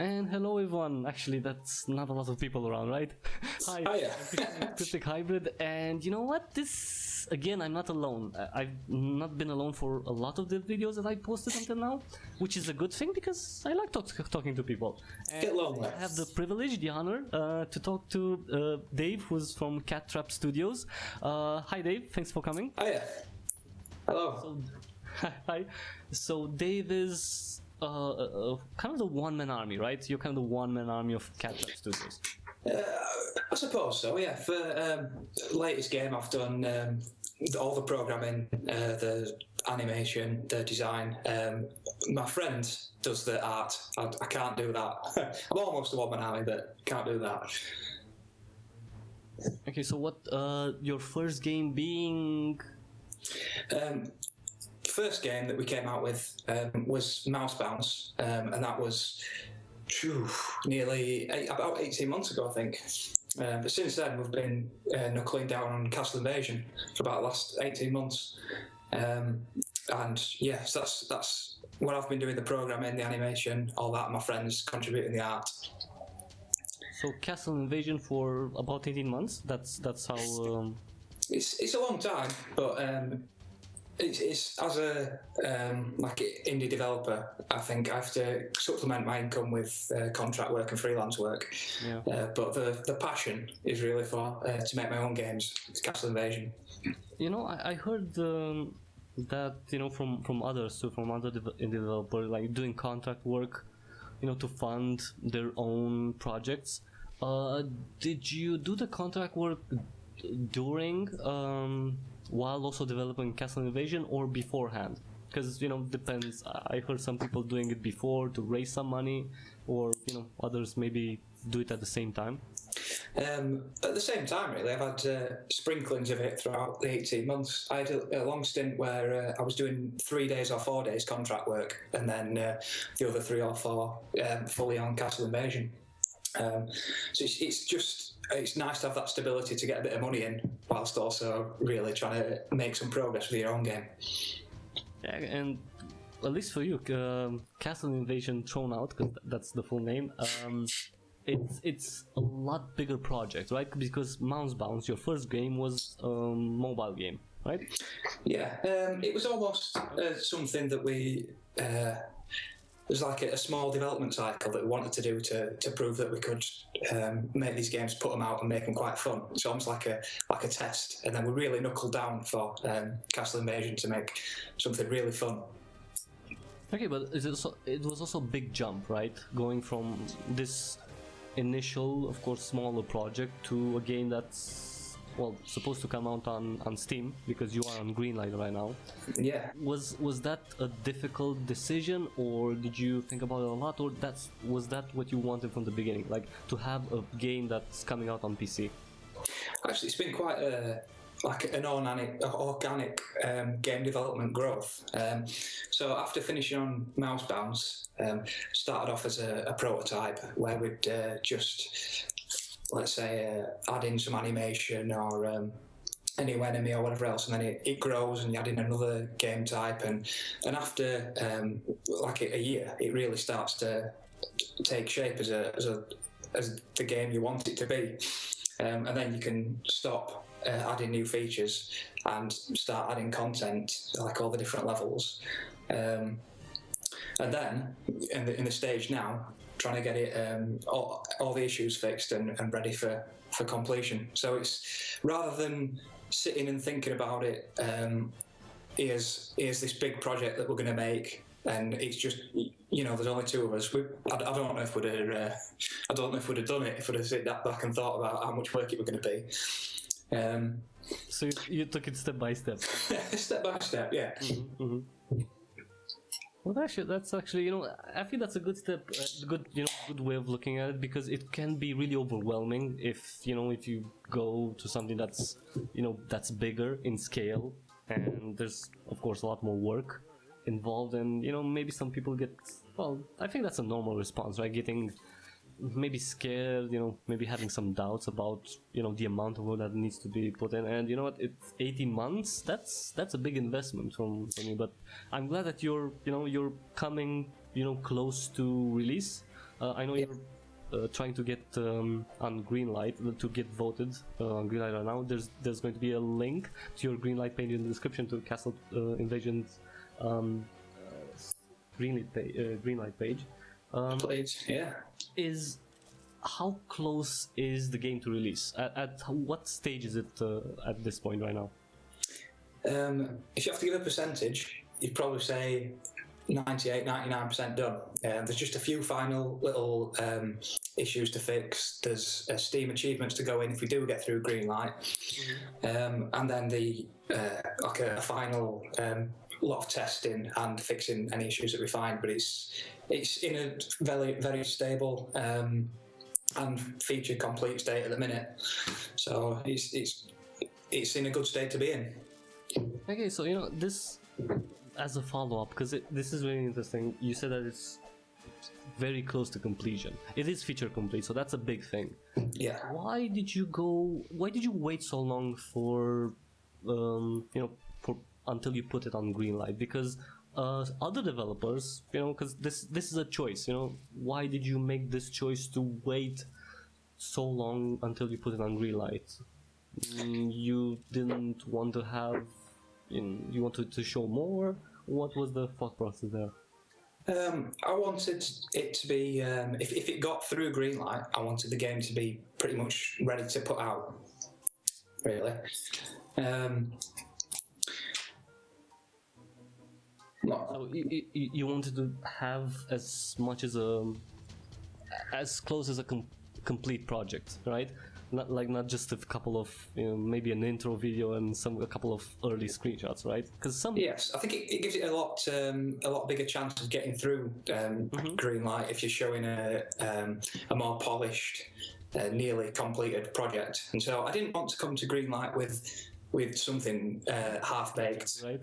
And hello everyone. Actually, that's not a lot of people around, right? Hi, Hiya. Cryptic Hybrid. And you know what? This, again, I'm not alone. I've not been alone for a lot of the videos that I posted until now, which is a good thing because I like talking to people. And Get lonely. I have the privilege, the honor, to talk to Dave, who's from Cat Trap Studios. Hi Dave, thanks for coming. Hiya. Hello. Hi. So Dave is kind of the one-man army, right? You're kind of the one-man army of Cat Trap Studios. I suppose so, yeah. For latest game, I've done all the programming, the animation, the design. My friend does the art. I can't do that. I'm almost a one-man army, but can't do that. Okay, so what your first game being? First game that we came out with was Mouse Bounce, and that was nearly about 18 months ago, I think. But since then, we've been knuckling down on Castle Invasion for about the last 18 months. And yes, that's what I've been doing, the programming, the animation, all that. My friends contributing the art. So Castle Invasion for about 18 months. That's how. It's a long time, but it's as a like indie developer, I think I have to supplement my income with contract work and freelance work. Yeah. But the passion is really for to make my own games. It's Castle Invasion. You know, I heard that from others too, from other developers, like doing contract work, to fund their own projects. Did you do the contract work during while also developing Castle Invasion or beforehand? Because depends. I heard some people doing it before to raise some money, or others maybe do it at the same time. At the same time, really, I've had sprinklings of it throughout the 18 months. I had a long stint where I was doing 3 days or 4 days contract work, and then the other 3 or 4 fully on Castle Invasion. So it's nice to have that stability to get a bit of money in, whilst also really trying to make some progress with your own game. Yeah, and at least for you, Castle Invasion Thrown Out, because that's the full name. It's a lot bigger project, right? Because Mouse Bounce, your first game, was a mobile game, right? Yeah, it was almost something that we. It was like a small development cycle that we wanted to do to prove that we could make these games, put them out and make them quite fun. It's almost like a test, and then we really knuckled down for Castle Invasion to make something really fun. Okay, but it was also a big jump, right? Going from this initial, of course, smaller project to a game that's supposed to come out on Steam, because you are on Greenlight right now. Yeah. Was that a difficult decision, or did you think about it a lot, or was that what you wanted from the beginning, like to have a game that's coming out on PC? Actually, it's been quite like an organic game development growth. So after finishing on Mouse Bounce, started off as a prototype where we'd just, let's say, add in some animation or a new enemy or whatever else, and then it grows and you add in another game type, and after like a year, it really starts to take shape as the game you want it to be, and then you can stop adding new features and start adding content, like all the different levels, and then in the stage now, trying to get it all the issues fixed and ready for completion. So it's, rather than sitting and thinking about it, here's this big project that we're going to make, and it's just, there's only 2 of us. I don't know if we'd have done it if we'd have sit back and thought about how much work it was going to be. So you took it step by step. Step by step, yeah. Mm-hmm, mm-hmm. Well, that's actually, I think that's a good step, good way of looking at it, because it can be really overwhelming if you go to something that's, that's bigger in scale, and there's, of course, a lot more work involved, and, maybe some people get, I think that's a normal response, right? Getting maybe scared, maybe having some doubts about, the amount of work that needs to be put in. And you know what, it's 18 months, that's a big investment from you, but I'm glad that you're coming, close to release. I know you're trying to get on Greenlight to get voted on Greenlight right now. There's going to be a link to your Greenlight page in the description to Castle Invasion's Greenlight page. Please, yeah. Is how close is the game to release? At what stage is it at this point right now? If you have to give a percentage, you'd probably say 98, 99% done. There's just a few final little issues to fix. There's Steam achievements to go in if we do get through Greenlight, and then the like a final lot of testing and fixing any issues that we find. But it's in a very stable and feature complete state at the minute. So it's in a good state to be in. Okay, so this as a follow-up, because this is really interesting. You said that it's very close to completion. It is feature complete, so that's a big thing. Yeah. Why did you wait so long for until you put it on Greenlight? Because other developers, because this is a choice. Why did you make this choice to wait so long until you put it on Greenlight? You didn't want to have, you wanted to show more. What was the thought process there? I wanted it to be, if it got through Greenlight, I wanted the game to be pretty much ready to put out, really. So you wanted to have as much as as close as a complete project, right? Not just a couple of maybe an intro video and a couple of early screenshots, right? Because yes, I think it gives it a lot bigger chance of getting through Greenlight if you're showing a more polished, nearly completed project. And so I didn't want to come to Greenlight with something half baked, right?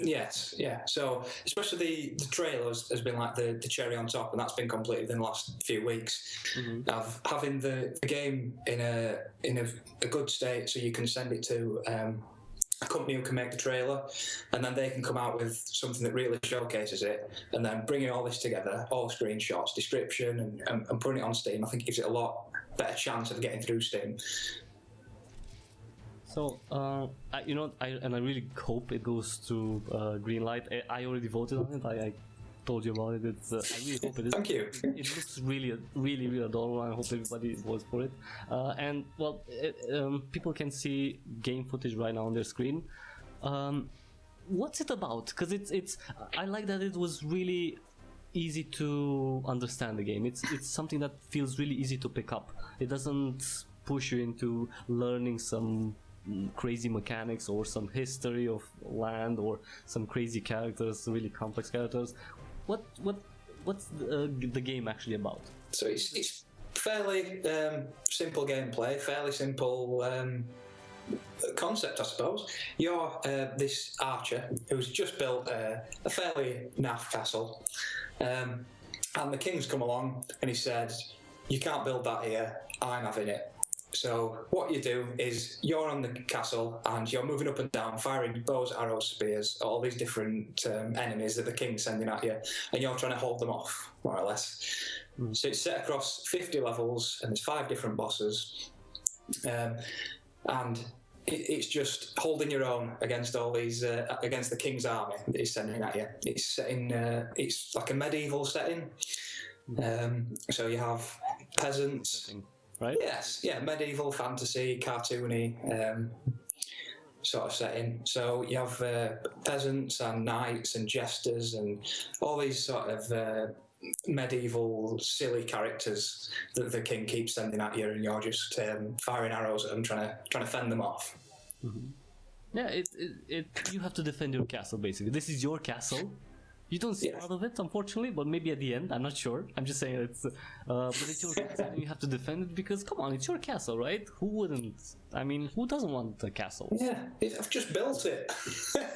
Yes, yeah. So especially the trailer has been like the cherry on top, and that's been completed in the last few weeks. Of having the game in a good state, so you can send it to a company who can make the trailer, and then they can come out with something that really showcases it, and then bringing all this together, all screenshots, description, and putting it on Steam. I think it gives it a lot better chance of getting through Steam. So, I really hope it goes to Greenlight. I already voted on it. I told you about it. I really hope it is. Thank you. It looks really adorable. I hope everybody votes for it. And well, people can see game footage right now on their screen. What's it about? Because it's. I like that it was really easy to understand the game. It's something that feels really easy to pick up. It doesn't push you into learning some crazy mechanics or some history of land or some crazy characters, really complex characters. What's the game actually about? So it's fairly simple gameplay, fairly simple concept, I suppose. You're this archer who's just built a fairly naff castle, and the king's come along and he said, "You can't build that here. I'm having it." So what you do is you're on the castle and you're moving up and down, firing bows, arrows, spears, all these different enemies that the king's sending at you, and you're trying to hold them off, more or less. So it's set across 50 levels, and there's 5 different bosses, and it's just holding your own against all these, against the king's army that he's sending at you. It's set in, it's like a medieval setting, so you have peasants. Right? Yes, yeah, medieval fantasy, cartoony sort of setting. So you have peasants and knights and jesters and all these sort of medieval silly characters that the king keeps sending at you, and you're just firing arrows at them, trying to fend them off. Yeah, you have to defend your castle basically. This is your castle. You don't see part of it, unfortunately, but maybe at the end. I'm not sure. I'm just saying it's. But it's your castle, and you have to defend it because, come on, it's your castle, right? Who wouldn't? I mean, who doesn't want a castle? Yeah, I've just built it.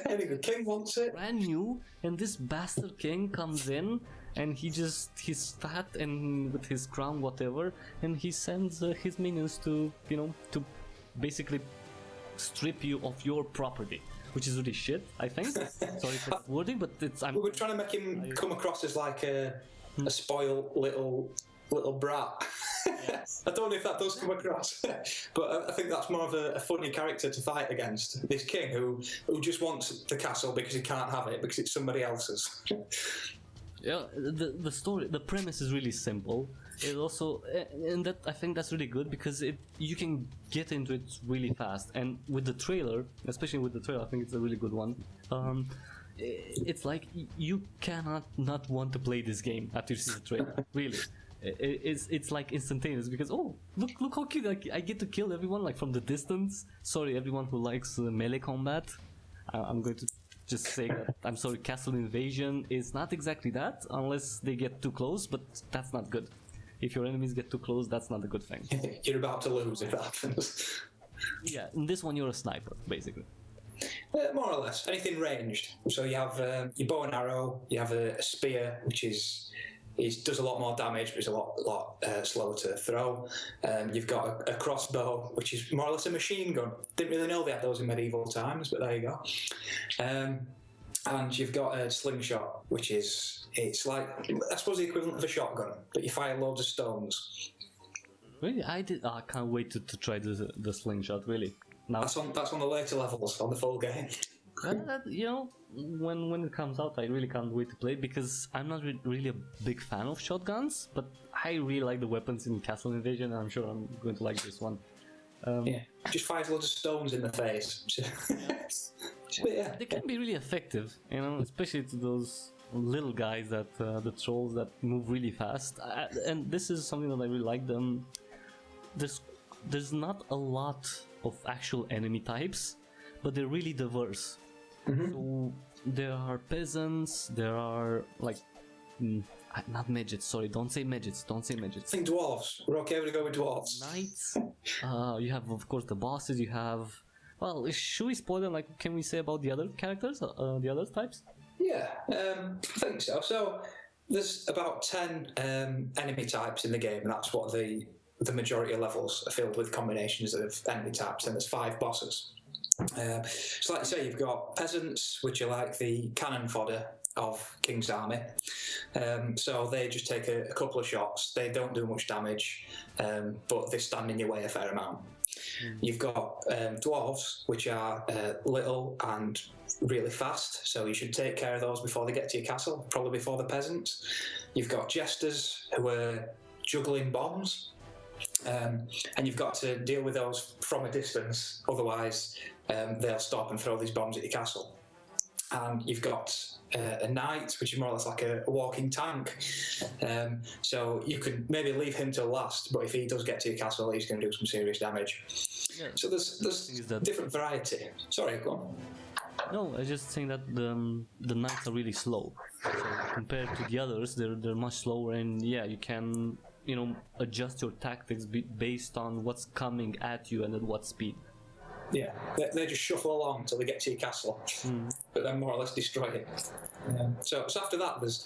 Any good king wants it. Brand new, and this bastard king comes in, and he's fat and with his crown, whatever, and he sends his minions to basically strip you of your property. Which is really shit, I think. Sorry for the wording, but it's. We were trying to make him come across as like a spoiled little little brat. I don't know if that does come across, but I think that's more of a funny character to fight against. This king who just wants the castle because he can't have it because it's somebody else's. Yeah, the story, the premise is really simple. It also, and that I think that's really good because you can get into it really fast. And with the trailer, especially with the trailer, I think it's a really good one. It's like you cannot not want to play this game after you see the trailer. Really, it's like instantaneous because look how cute! Like, I get to kill everyone like from the distance. Sorry, everyone who likes melee combat. I'm going to just say that I'm sorry. Castle Invasion is not exactly that unless they get too close, but that's not good. If your enemies get too close, that's not a good thing. You're about to lose if that happens. Yeah, in this one you're a sniper, basically. More or less, anything ranged. So you have your bow and arrow, you have a spear, which does a lot more damage, but it's a lot slower to throw. You've got a crossbow, which is more or less a machine gun. Didn't really know they had those in medieval times, but there you go. And you've got a slingshot, which it's like, I suppose, the equivalent of a shotgun, but you fire loads of stones. Really, I can't wait to try the slingshot. Really, now that's on the later levels on the full game. You know, when it comes out, I really can't wait to play it because I'm not really a big fan of shotguns, but I really like the weapons in Castle Invasion, and I'm sure I'm going to like this one. Yeah, just fires loads of stones in the face. But yeah, they can be really effective, you know, especially to those little guys that the trolls that move really fast. And this is something that I really like. Them. There's not a lot of actual enemy types, but they're really diverse. Mm-hmm. So there are peasants. There are like not midgets. Sorry, don't say midgets. Don't say midgets. I think dwarves. We're okay to go with dwarves. Knights. You have, of course, the bosses. You have. Well, should we spoil them? Like, can we say about the other characters, the other types? Yeah, I think so. So there's about 10 enemy types in the game, and that's what the majority of levels are filled with combinations of enemy types, and there's 5 bosses. So like you say, you've got peasants, which are like the cannon fodder of King's army. So they just take a couple of shots. They don't do much damage, but they stand in your way a fair amount. You've got dwarves, which are little and really fast, so you should take care of those before they get to your castle, probably before the peasants. You've got jesters, who are juggling bombs, and you've got to deal with those from a distance, otherwise they'll stop and throw these bombs at your castle. And you've got a knight, which is more or less like a walking tank. So you could maybe leave him till last, but if he does get to your castle, he's going to do some serious damage. Yeah. So there's different variety. Sorry, go on. No, I was just saying that the knights are really slow. So compared to the others, they're much slower, and yeah, you can adjust your tactics based on what's coming at you and at what speed. Yeah, they just shuffle along until they get to your castle, but then more or less destroy it. So after that, there's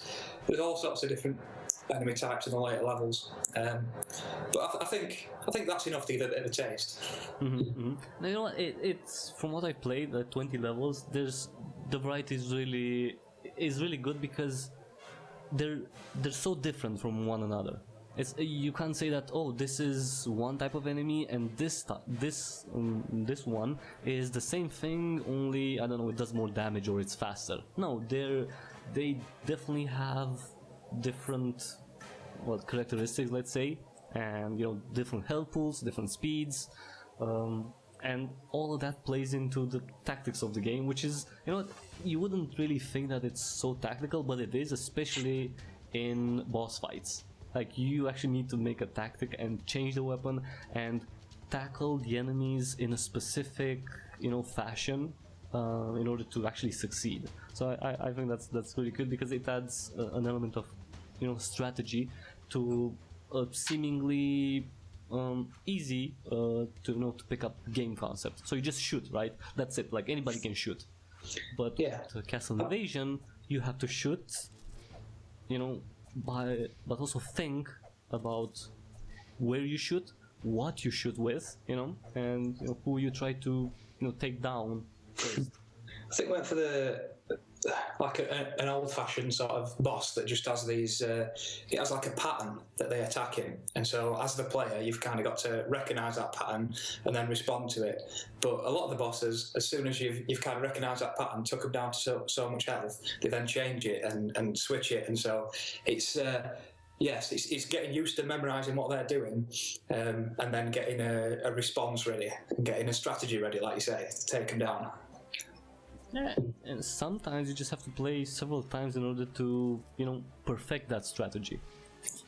all sorts of different enemy types in the later levels. But I think that's enough to give a bit of a taste. Mm-hmm, mm-hmm. Now, you know what? It's from what I played, the 20 levels. The variety is really good because they're so different from one another. You can't say that this is one type of enemy and this one is the same thing, only I don't know, it does more damage or it's faster. No, they definitely have different characteristics, let's say, and different health pools, different speeds, and all of that plays into the tactics of the game, which is you wouldn't really think that it's so tactical, but it is, especially in boss fights. Like, you actually need to make a tactic and change the weapon and tackle the enemies in a specific, fashion in order to actually succeed. So I think that's really good because it adds an element of, strategy to seemingly easy to pick up game concept. So you just shoot, right? That's it. Like, anybody can shoot. But to Castle Invasion, you have to shoot, but also think about where you shoot, what you shoot with, and who you try to take down first. I think I went for the like an old-fashioned sort of boss that just has these. It has like a pattern that they attack in, and so as the player, you've kind of got to recognise that pattern and then respond to it. But a lot of the bosses, as soon as you've kind of recognised that pattern, took them down to so much health, they then change it and switch it, and so it's. Yes, it's getting used to memorising what they're doing, and then getting a response ready, and getting a strategy ready, like you say, to take them down. Yeah, and sometimes you just have to play several times in order to, perfect that strategy,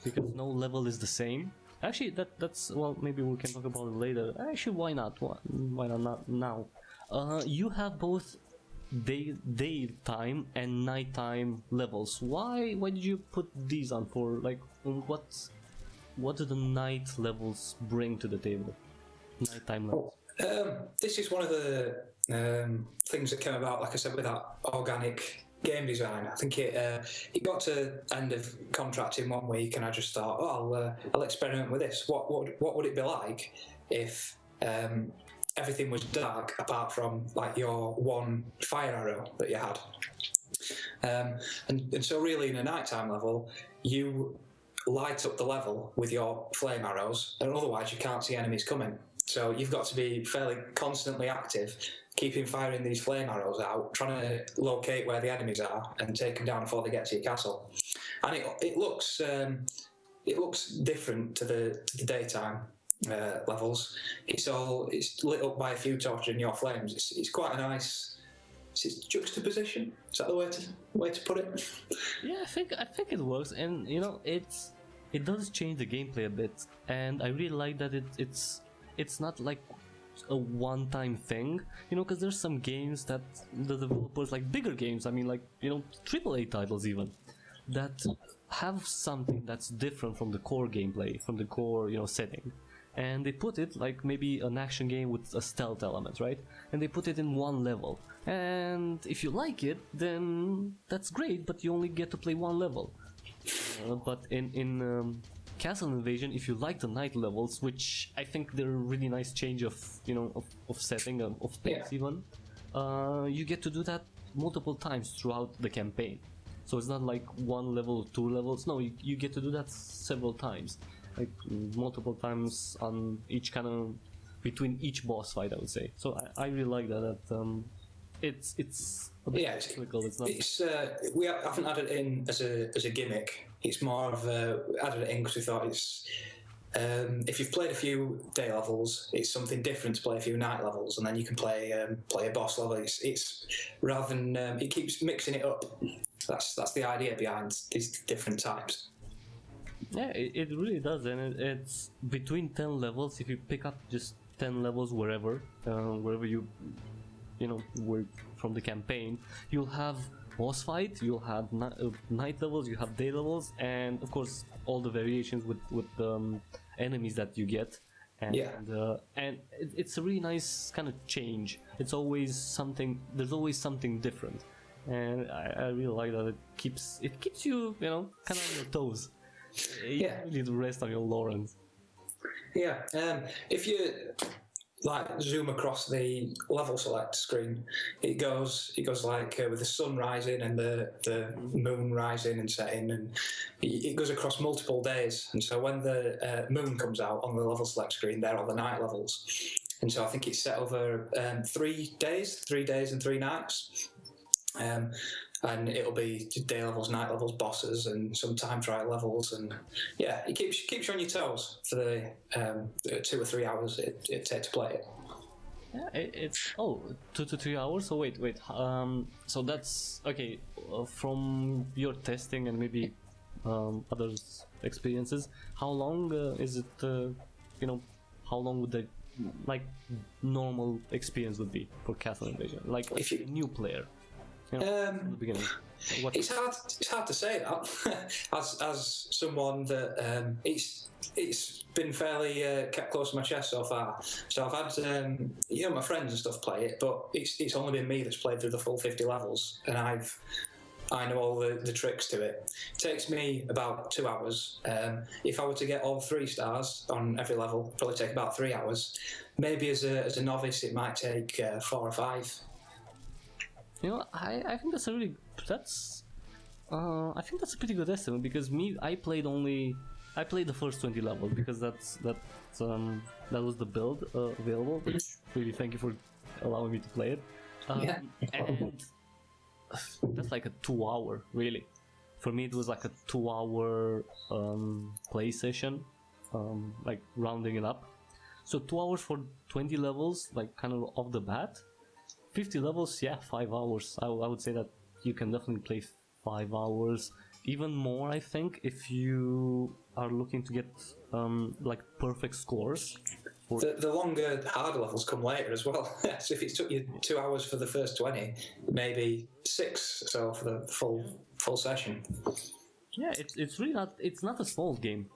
because no level is the same. Actually, that's well, maybe we can talk about it later. Actually, why not? Why not now? You have both daytime and nighttime levels. Why did you put these on for? Like, what do the night levels bring to the table? Nighttime levels. This is one of the things that came about, like I said, with that organic game design. I think it got to end of contract in 1 week, and I just thought, I'll experiment with this. What would it be like if everything was dark apart from like your one fire arrow that you had? And so really in a nighttime level, you light up the level with your flame arrows, and otherwise you can't see enemies coming. So you've got to be fairly constantly active, keeping firing these flame arrows out, trying to locate where the enemies are and take them down before they get to your castle. And it looks different to the daytime levels. It's lit up by a few torches in your flames. It's quite a nice. It's juxtaposition. Is that the way to put it? Yeah, I think it works, and it does change the gameplay a bit, and I really like that it's not like a one-time thing, because there's some games that the developers, like bigger games, I mean, like AAA titles even, that have something that's different from the core gameplay, from the core setting, and they put it like maybe an action game with a stealth element, right? And they put it in one level, and if you like it, then that's great, but you only get to play one level. But in Castle Invasion, if you like the night levels, which I think they're a really nice change of of setting, of pace even, you get to do that multiple times throughout the campaign. So it's not like one level, 2 levels. No, you get to do that several times, like multiple times on each between each boss fight, I would say. So I really like that. It's a bit technical. It's not. We haven't added it in as a gimmick. It's more of added it in because we thought it's. If you've played a few day levels, it's something different to play a few night levels, and then you can play a boss level. It's rather than it keeps mixing it up. That's the idea behind these different types. Yeah, it really does, and it's between 10 levels. If you pick up just 10 levels wherever you were from the campaign, you'll have boss fight, you'll have night levels, you have day levels, and of course all the variations with enemies that you get. And it's a really nice kind of change. It's always something. There's always something different, and I really like that. It keeps you kind of on your toes. You don't need to rest on your laurels. Yeah. If you zoom across the level select screen, it goes like with the sun rising and the moon rising and setting, and it goes across multiple days. And so when the moon comes out on the level select screen, they're on the night levels. And so I think it's set over 3 days and 3 nights. And it'll be day levels, night levels, bosses, and some time trial levels, and it keeps you on your toes for the 2 or 3 hours it takes to play it. Yeah, it's 2 to 3 hours. So wait. So that's okay. From your testing and maybe others' experiences, how long is it? How long would the normal experience would be for Castle Invasion? Like if you're a new player. From the beginning. It's hard to say that as someone that it's been fairly kept close to my chest so far. So I've had my friends and stuff play it, but it's only been me that's played through the full 50 levels, and I know all the tricks to it. It takes me about 2 hours. If I were to get all 3 stars on every level, probably take about 3 hours. Maybe as a novice, it might take 4 or 5. I think that's a really that's I think that's a pretty good estimate because I played the first 20 levels because that was the build available. Really, thank you for allowing me to play it. Yeah. And that's like a 2 hour, really. For me, it was like a 2 hour play session, like rounding it up. So 2 hours for 20 levels, like kind of off the bat. 50 levels, yeah, 5 hours. I would say that you can definitely play 5 hours, even more. I think if you are looking to get like perfect scores. The longer, harder levels come later as well. So if it took you 2 hours for the first 20, maybe 6 so for the full session. Yeah, it's really not. It's not a small game.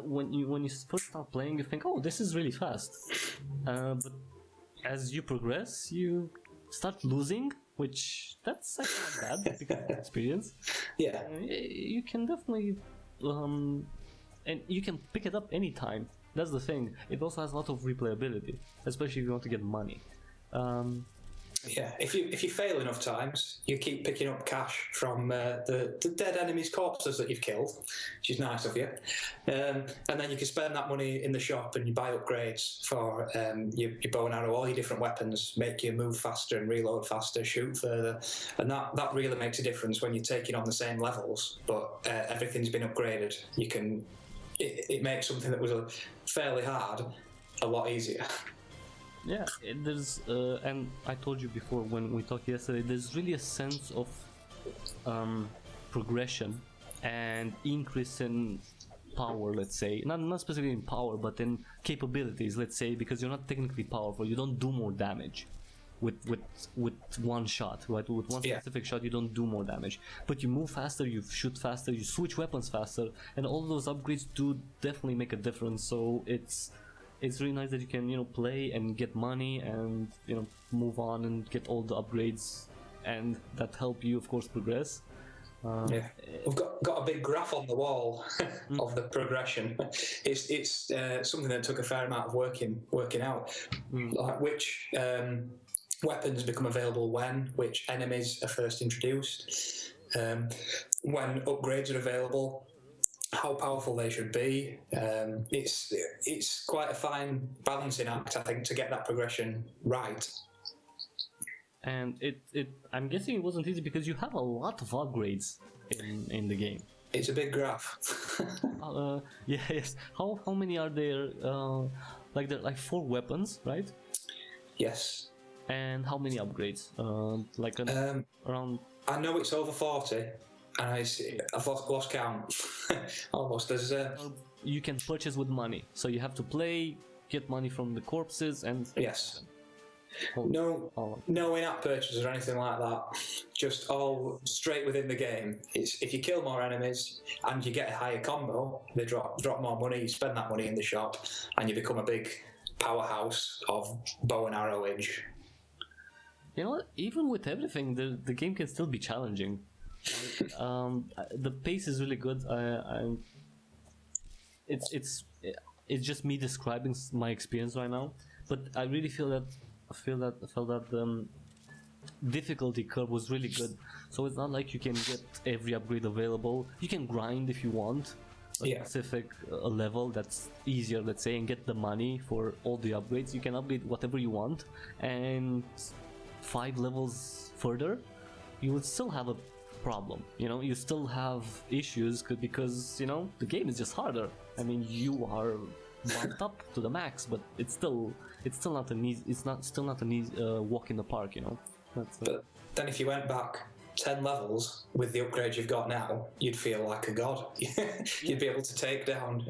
When you first start playing, you think, oh, this is really fast. But as you progress, you start losing, which that's actually not bad because of experience. Yeah. You can definitely, and you can pick it up anytime. That's the thing. It also has a lot of replayability, especially if you want to get money. Yeah, if you fail enough times, you keep picking up cash from the dead enemies' corpses that you've killed, which is nice of you. And then you can spend that money in the shop and you buy upgrades for your bow and arrow, all your different weapons, make you move faster and reload faster, shoot further. And that really makes a difference when you're taking on the same levels, but everything's been upgraded. It makes something that was fairly hard a lot easier. Yeah, there's and I told you before when we talked yesterday, there's really a sense of progression and increase in power, let's say. Not specifically in power, but in capabilities, let's say, because you're not technically powerful, you don't do more damage with one shot, right? With one specific shot you don't do more damage, but you move faster, you shoot faster, you switch weapons faster, and all those upgrades do definitely make a difference. So it's really nice that you can play and get money and move on and get all the upgrades, and that help you of course progress. Yeah, we've got a big graph on the wall of the progression. It's something that took a fair amount of working out, like which weapons become available when, which enemies are first introduced, when upgrades are available, how powerful they should be. It's quite a fine balancing act, I think, to get that progression right. And I'm guessing it wasn't easy because you have a lot of upgrades in the game. It's a big graph. Yes. How many are there? There are like 4 weapons, right? Yes. And how many upgrades? Around. I know it's over 40, and I've lost count. Almost. There's You can purchase with money, so you have to get money from the corpses, and yes. No in-app purchases or anything like that. Just all straight within the game. It's if you kill more enemies and you get a higher combo, they drop more money. You spend that money in the shop, and you become a big powerhouse of bow and arrowage. You know what? Even with everything, the game can still be challenging. The pace is really good. It's just me describing my experience right now, but I really felt that the difficulty curve was really good. So it's not like you can get every upgrade available. You can grind if you want a specific level that's easier, let's say, and get the money for all the upgrades. You can upgrade whatever you want, and 5 levels further, you would still have a problem. You still have issues because the game is just harder. I mean, you are bumped up to the max, but it's still not an easy. It's still not an easy walk in the park. But then if you went back 10 levels with the upgrades you've got now, you'd feel like a god. You'd be able to take down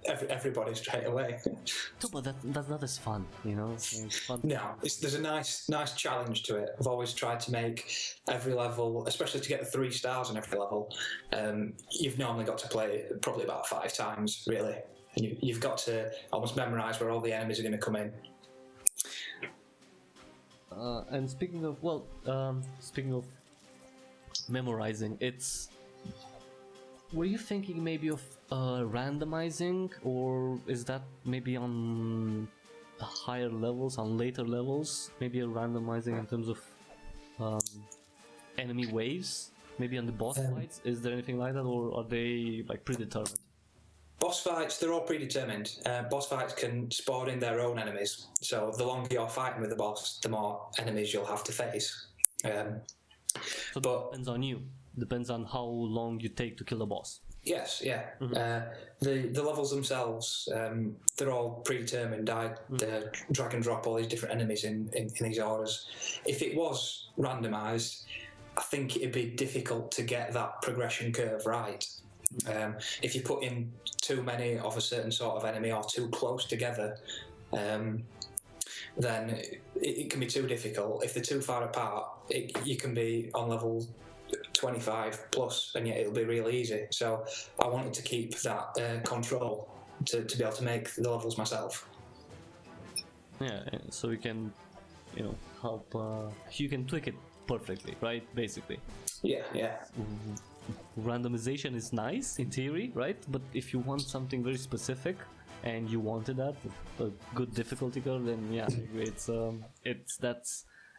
everybody straight away. But that's not as fun, It's fun. No, there's a nice challenge to it. I've always tried to make every level, especially to get the 3 stars on every level, you've normally got to play it probably about 5 times, really. And you've got to almost memorise where all the enemies are going to come in. And speaking of memorizing, were you thinking maybe of randomizing, or is that maybe on higher levels, on later levels, maybe a randomizing in terms of enemy waves? Maybe on the boss fights, is there anything like that, or are they like predetermined? Boss fights, they're all predetermined. Boss fights can spawn in their own enemies. So the longer you're fighting with the boss, the more enemies you'll have to face. So that depends on you. Depends on how long you take to kill a boss. Yes, yeah. The levels themselves, they're all predetermined. I drag and drop all these different enemies in these orders. If it was randomised, I think it'd be difficult to get that progression curve right. If you put in too many of a certain sort of enemy or too close together, then it can be too difficult. If they're too far apart, you can be on level 25 plus, and yet it'll be real easy. So I wanted to keep that control to be able to make the levels myself. Yeah, so you can, help. You can tweak it perfectly, right? Basically. Yeah. Randomization is nice in theory, right? But if you want something very specific and you wanted that, a good difficulty curve, then yeah, I agree.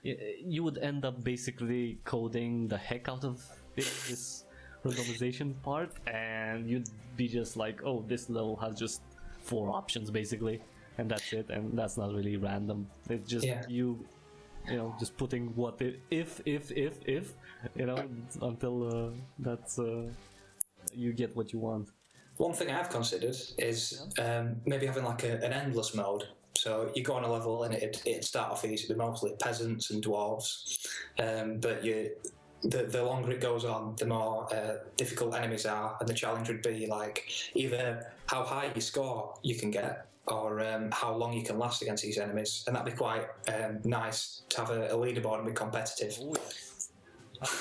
You would end up basically coding the heck out of this randomization part, and you'd be just like, oh, this level has just 4 options basically, and that's it, and that's not really random. It's just just putting what if until you get what you want. One thing I've considered is maybe having like an endless mode. So you go on a level and it'd start off easy, mostly peasants and dwarves, but the longer it goes on, the more difficult enemies are, and the challenge would be like either how high you score you can get, or how long you can last against these enemies, and that'd be quite nice to have a leaderboard and be competitive. Oh, yes.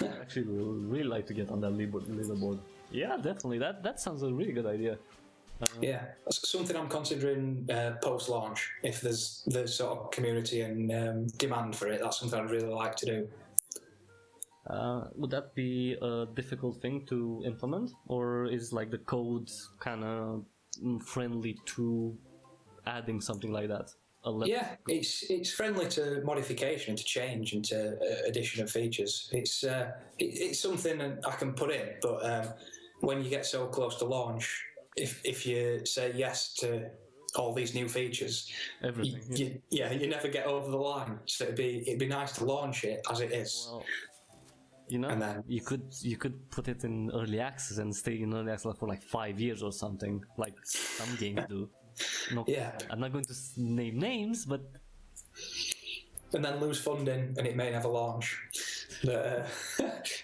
I actually would really like to get on that leaderboard. Yeah, definitely. That sounds a really good idea. Yeah, something I'm considering post-launch. If there's the sort of community and demand for it, that's something I'd really like to do. Would that be a difficult thing to implement, or is like the code kind of friendly to adding something like that? Yeah, it's friendly to modification, to change, and to addition of features. It's something I can put in, but when you get so close to launch, if you say yes to all these new features, everything, you never get over the line. So it'd be nice to launch it as it is. Well, and then you could put it in early access and stay in early access for like 5 years or something, like some games do. No, yeah, I'm not going to name names, but and then lose funding and it may never launch. But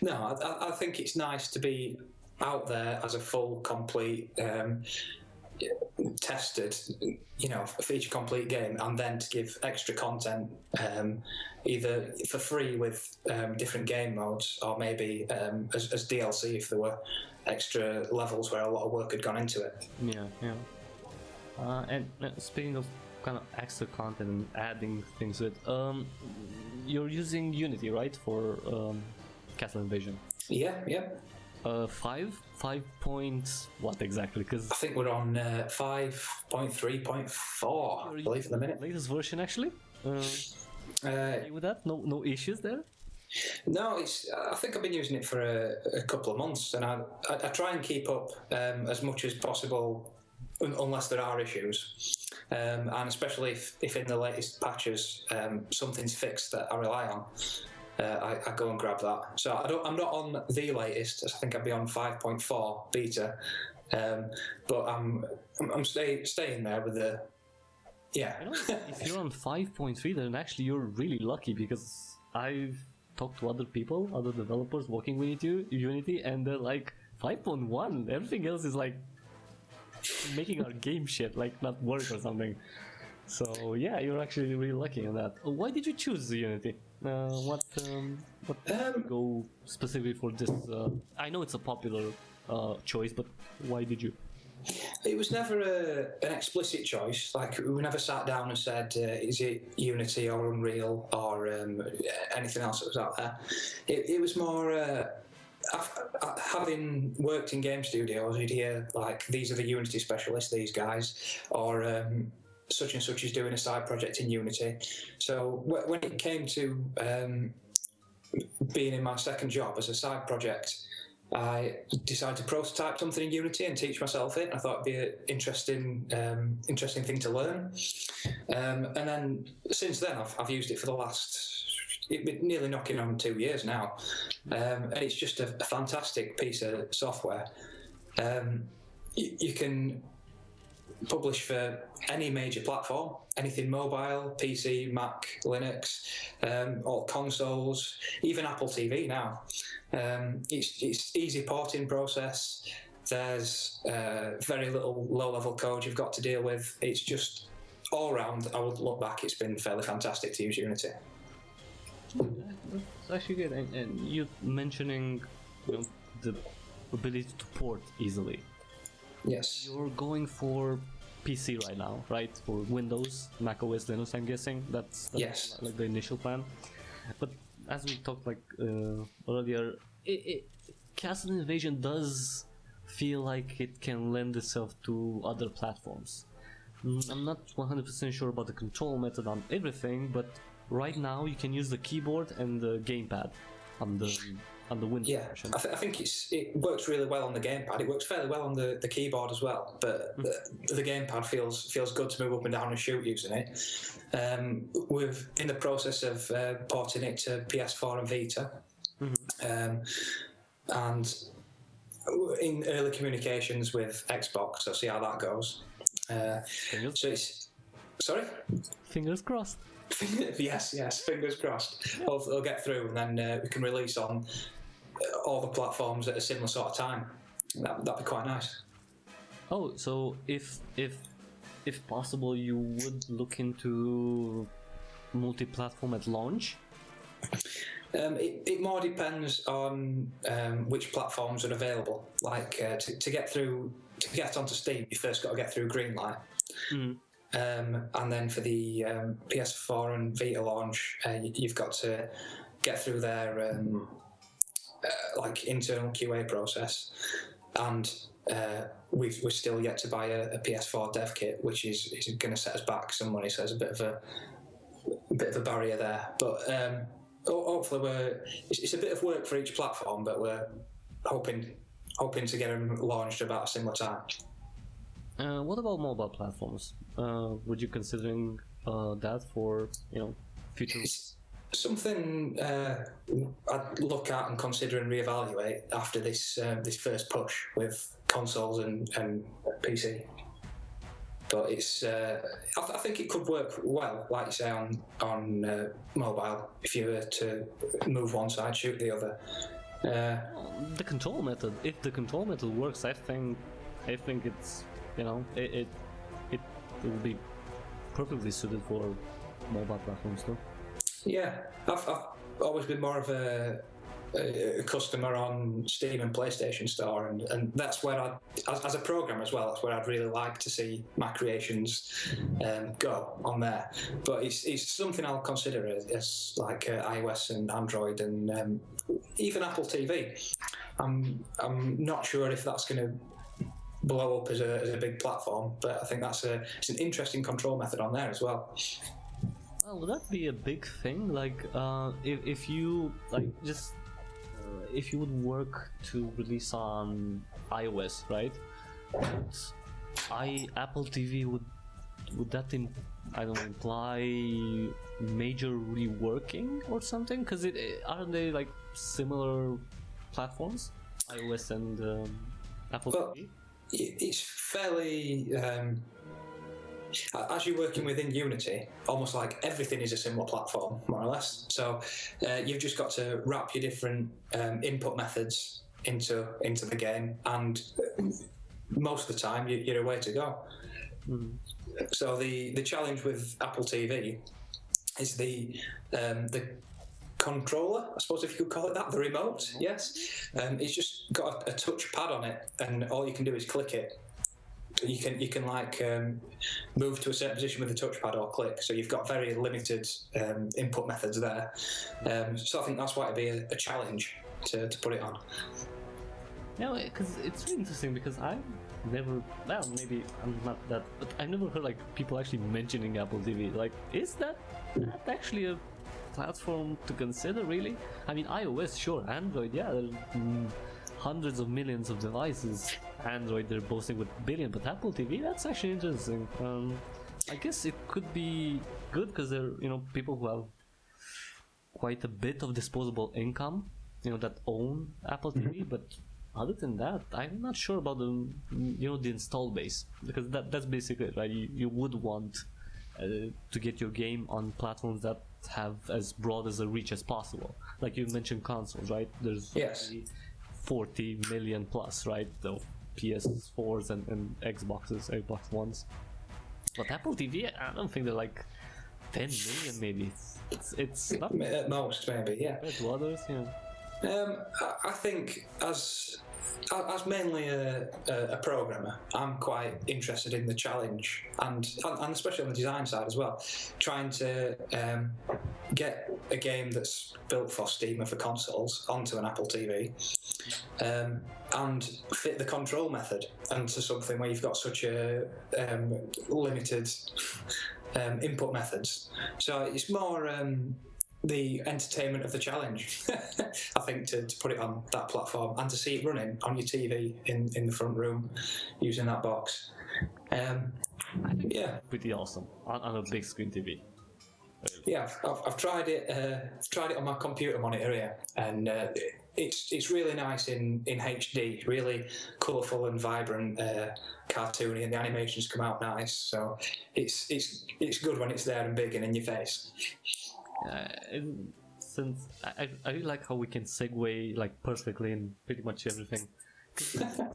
no, I think it's nice to be out there as a full, complete, tested, feature complete game, and then to give extra content, either for free with different game modes, or maybe as DLC if there were extra levels where a lot of work had gone into it. Yeah. And speaking of kind of extra content and adding things to it, you're using Unity, right, for Castle Invasion? Yeah. 5 point what exactly? Because I think we're on 5.3.4, I believe, at the minute. Latest version, actually. With that, no issues there. No, I think I've been using it for a couple of months, and I try and keep up as much as possible, unless there are issues, and especially if in the latest patches something's fixed that I rely on. I go and grab that. So I'm not on the latest. I think I'd be on 5.4 beta, but I'm staying there with the. Yeah. If you're on 5.3, then actually you're really lucky, because I've talked to other people, other developers working with Unity, and they're like 5.1. Everything else is like making our game shit, like not work or something. So yeah, you're actually really lucky on that. Why did you choose Unity? What go specifically for this? I know it's a popular choice, but why did you? It was never an explicit choice. Like, we never sat down and said, is it Unity or Unreal or anything else that was out there. It was more, having worked in game studios, you'd hear, like, these are the Unity specialists, these guys, or such and such is doing a side project in Unity. So when it came to being in my second job as a side project, I decided to prototype something in Unity and teach myself it. I thought it'd be an interesting thing to learn. And then since then, I've used it for the last nearly knocking on 2 years now, and it's just a fantastic piece of software. You can publish for any major platform, anything mobile, PC, Mac, Linux, all consoles, even Apple TV now. It's easy porting process. There's very little low-level code you've got to deal with. It's just all round. I would look back, it's been fairly fantastic to use Unity. That's actually good. And you mentioning, the ability to port easily. Yes. You're going for PC right now, right? For Windows, Mac OS, Linux, I'm guessing. That's Yes. like the initial plan. But as we talked earlier, Castle Invasion does feel like it can lend itself to other platforms. I'm not 100% sure about the control method on everything, but right now you can use the keyboard and the gamepad on the Windows version. I think it works really well on the gamepad. It works fairly well on the keyboard as well, but the gamepad feels good to move up and down and shoot using it. We're in the process of porting it to PS4 and Vita, and in early communications with Xbox, so see how that goes. So it's sorry. Fingers crossed. yes, fingers crossed. They'll get through, and then we can release on all the platforms at a similar sort of time. That'd be quite nice. Oh, so if possible, you would look into multi-platform at launch? It more depends on which platforms are available. Like to get onto Steam, you first got to get through Greenlight. And then for the PS4 and Vita launch, you've got to get through their like internal QA process, and we're still yet to buy a PS4 dev kit, which is going to set us back some money. So there's a bit of a barrier there, but hopefully it's a bit of work for each platform, but we're hoping to get them launched about a similar time. What about mobile platforms? Would you considering that for future? It's something I'd look at and consider and reevaluate after this first push with consoles and PC. But it's I think it could work well, like you say, on mobile. If you were to move one side, shoot the other. The control method. If the control method works, I think it's it will be perfectly suited for mobile platforms too. Yeah, I've always been more of a customer on Steam and PlayStation Store, and that's where as a programmer as well, that's where I'd really like to see my creations go on there. But it's something I'll consider as like iOS and Android and even Apple TV. I'm not sure if that's going to blow up as a big platform, but I think it's an interesting control method on there as well. Well, would that be a big thing? Like, if you if you would work to release on iOS, right? Apple TV would that imply major reworking or something? Because aren't they like similar platforms, iOS and Apple TV? It's fairly as you're working within Unity, almost like everything is a similar platform, more or less. So you've just got to wrap your different input methods into the game, and most of the time you're away to go. So the challenge with Apple TV is the controller, I suppose, if you could call it that, the remote. Yes, it's just got a touch pad on it, and all you can do is click it. You can like move to a certain position with the touchpad or click. So you've got very limited input methods there. So I think that's why it'd be a challenge to put it on. Yeah, because it's really interesting, because I've never, well, maybe I'm not that, but I've never heard like people actually mentioning Apple TV. Like, is that actually a platform to consider, really. I mean, iOS, sure. Android, yeah, there are hundreds of millions of devices. Android, they're boasting with billion, but Apple TV, that's actually interesting. I guess it could be good because there are, people who have quite a bit of disposable income, that own Apple TV, but other than that, I'm not sure about the install base, because that's basically it, right? You would want to get your game on platforms that have as broad as a reach as possible. Like you mentioned consoles, right? There's 40 million plus, right? The PS4s and Xbox Ones. But Apple TV, I don't think they're like 10 million, maybe. It's not at most, maybe, yeah. Compared to others, I think as mainly a programmer, I'm quite interested in the challenge, and especially on the design side as well, trying to get a game that's built for Steam or for consoles onto an Apple TV, and fit the control method into something where you've got such a limited input methods. So it's more the entertainment of the challenge, I think, to put it on that platform and to see it running on your TV in the front room using that box. I think it's pretty awesome on a big screen TV. Yeah, I've tried it. Tried it on my computer monitor here, and it's really nice in HD, really colourful and vibrant, cartoony, and the animations come out nice. So it's good when it's there and big and in your face. Since I really like how we can segue like perfectly in pretty much everything.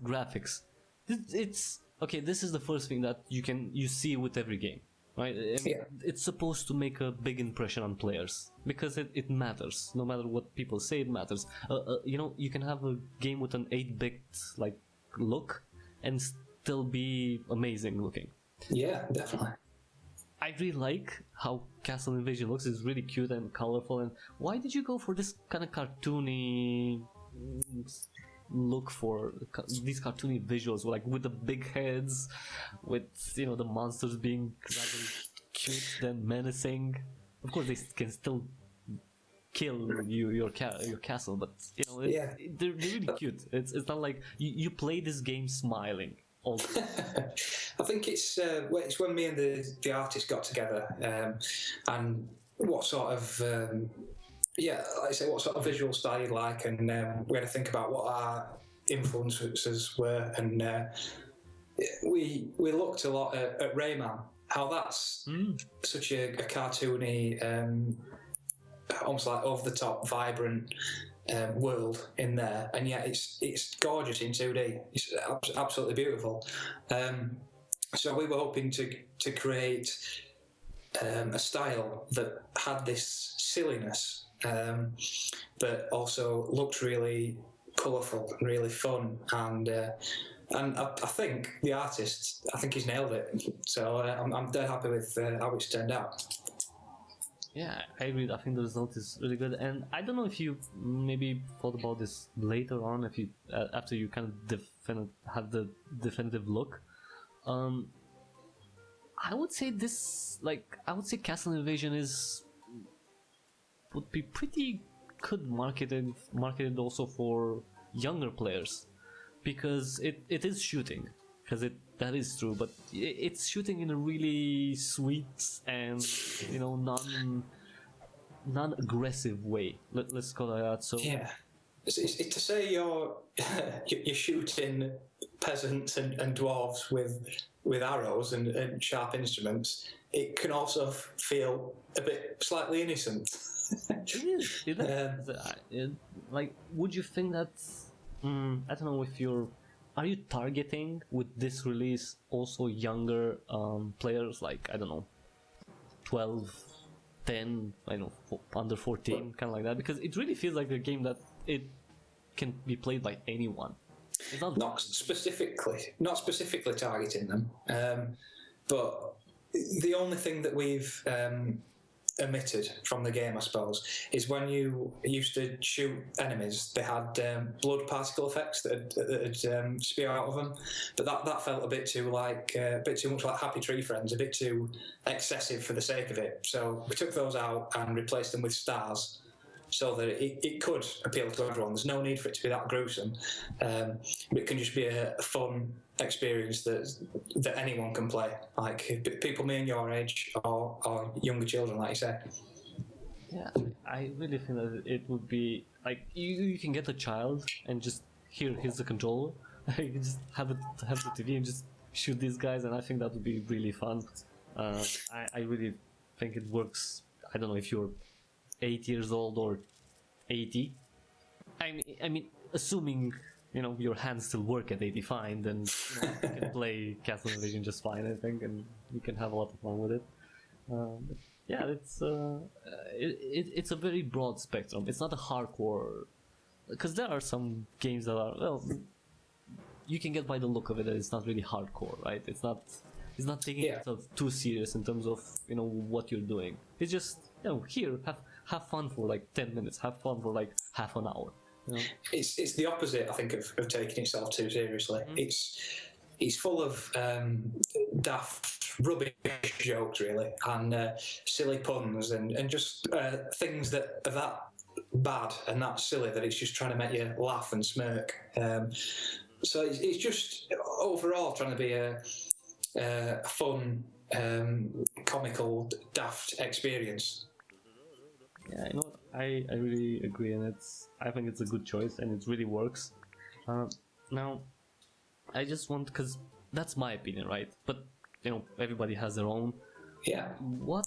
Graphics. It's okay. This is the first thing that you see with every game, right? It's supposed to make a big impression on players because it matters. No matter what people say, it matters. You can have a game with an 8-bit like look and still be amazing looking. Yeah, definitely. I really like how Castle Invasion looks. It's really cute and colorful. And why did you go for this kind of cartoony look, for these cartoony visuals, like with the big heads, with the monsters being rather cute than menacing? Of course, they can still kill your castle, but they're really cute. It's not like you play this game smiling. I think it's when me and the artist got together, and what sort of like I say, what sort of visual style you like, and we had to think about what our influences were, and we looked a lot at Rayman, how that's such a cartoony, almost like over the top, vibrant world in there, and yet it's gorgeous in 2D. It's absolutely beautiful. So we were hoping to create a style that had this silliness, but also looked really colourful and really fun. And I think the artist, he's nailed it. So I'm dead happy with how it's turned out. Yeah, I agree. I think the result is really good, and I don't know if you maybe thought about this later on, if you after you kind of had the definitive look. I would say Castle Invasion would be pretty good marketed also for younger players, because it is shooting, because that is true, but it's shooting in a really sweet and non-aggressive way. Let's call it that. So yeah, it's to say you're shooting peasants and dwarves with arrows and sharp instruments. It can also feel a bit slightly innocent. It is. Like, would you think that? I don't know if are you targeting with this release also younger players, like, I don't know, 12, 10, I don't know, under 14, kind of like that? Because it really feels like a game that it can be played by anyone. It's not specifically targeting them, but the only thing that we've omitted from the game, I suppose, is when you used to shoot enemies, they had blood particle effects that spew out of them. But that felt a bit too a bit too much like Happy Tree Friends, a bit too excessive for the sake of it. So we took those out and replaced them with stars, so that it could appeal to everyone. There's no need for it to be that gruesome. It can just be a fun experience that anyone can play, like people me and your age, or younger children, like you say. Yeah, I really think that it would be like you can get a child and just here's the controller. You can just have the TV and just shoot these guys, and I think that would be really fun. I really think it works. I don't know if you're 8 years old or 80. I mean, assuming your hands still work at 85, then you can play Castle Invasion just fine, I think, and you can have a lot of fun with it. Yeah, it's a very broad spectrum. It's not a hardcore, because there are some games that are, you can get by the look of it that it's not really hardcore, right? It's not taking itself too serious in terms of what you're doing. It's just here have fun for like 10 minutes, have fun for like half an hour. It's the opposite, I think, of taking itself too seriously. It's full of daft, rubbish jokes, really, and silly puns, and just things that are that bad and that silly that it's just trying to make you laugh and smirk. So it's just overall trying to be a fun, comical, daft experience. Yeah, I really agree, and I think it's a good choice, and it really works. Now, I just want, because that's my opinion, right? But everybody has their own. Yeah. What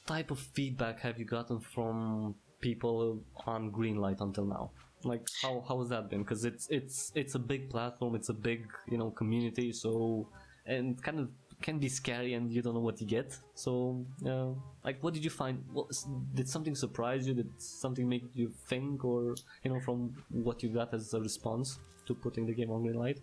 type of feedback have you gotten from people on Greenlight until now? Like, how has that been? Because it's a big platform, it's a big community, so, and kind of can be scary, and you don't know what you get. So, like, what did you find? Did something surprise you? Did something make you think, or from what you got as a response to putting the game on Greenlight?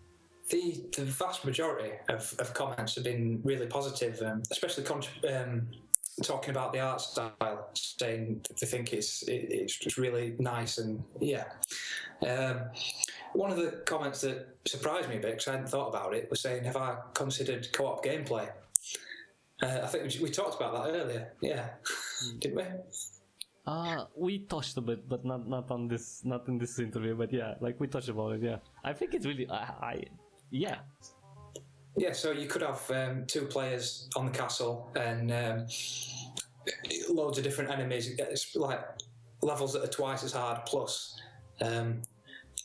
The vast majority of comments have been really positive, especially talking about the art style, saying they think it's just really nice, and yeah. One of the comments that surprised me a bit, because I hadn't thought about it, was saying, have I considered co-op gameplay? I think we talked about that earlier, yeah. Didn't we? We touched a bit, but not in this interview, but yeah, like we touched about it, yeah. I think it's really, yeah. Yeah, so you could have 2 players on the castle, and loads of different enemies, it's like levels that are twice as hard plus,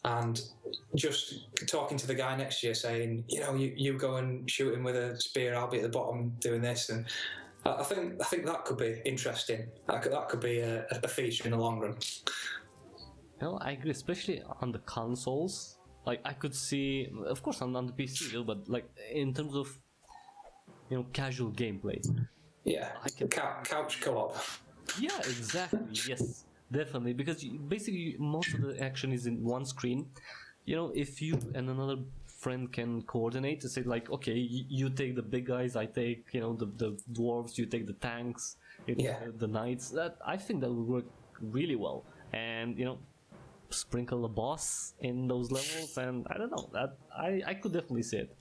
and just talking to the guy next to you, saying, you go and shoot him with a spear, I'll be at the bottom doing this, and I think that could be interesting. That could be a feature in the long run. I agree, especially on the consoles. Like, I could see, of course, on the PC, but like in terms of casual gameplay. Yeah, couch co-op. Yeah, exactly. Yes, definitely, because basically most of the action is in one screen. If you and another friend can coordinate to say, like, okay, you take the big guys, I take the dwarves, you take the tanks, the knights. That I think that would work really well, and sprinkle a boss in those levels, and I don't know, that I could definitely see it.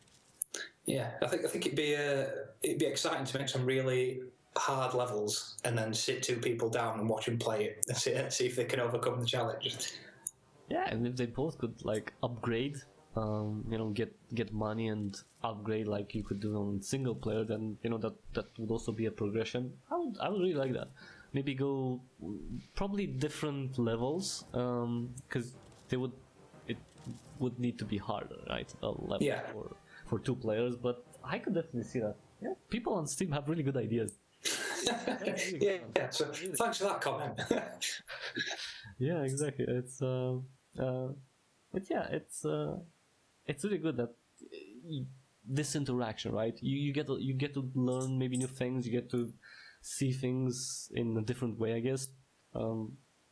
Yeah, I think it'd be exciting to make some really hard levels and then sit 2 people down and watch them play it and see if they can overcome the challenge. Yeah, and if they both could like upgrade, get money and upgrade like you could do on single player, then that would also be a progression. I would really like that. Maybe go probably different levels, because it would need to be harder, right? A level for 2 players, but I could definitely see that. Yeah, people on Steam have really good ideas. Yeah. So thanks for that comment. Yeah, exactly. It's but yeah, it's really good that this interaction, right? You get to learn maybe new things. You get to see things in a different way, I guess.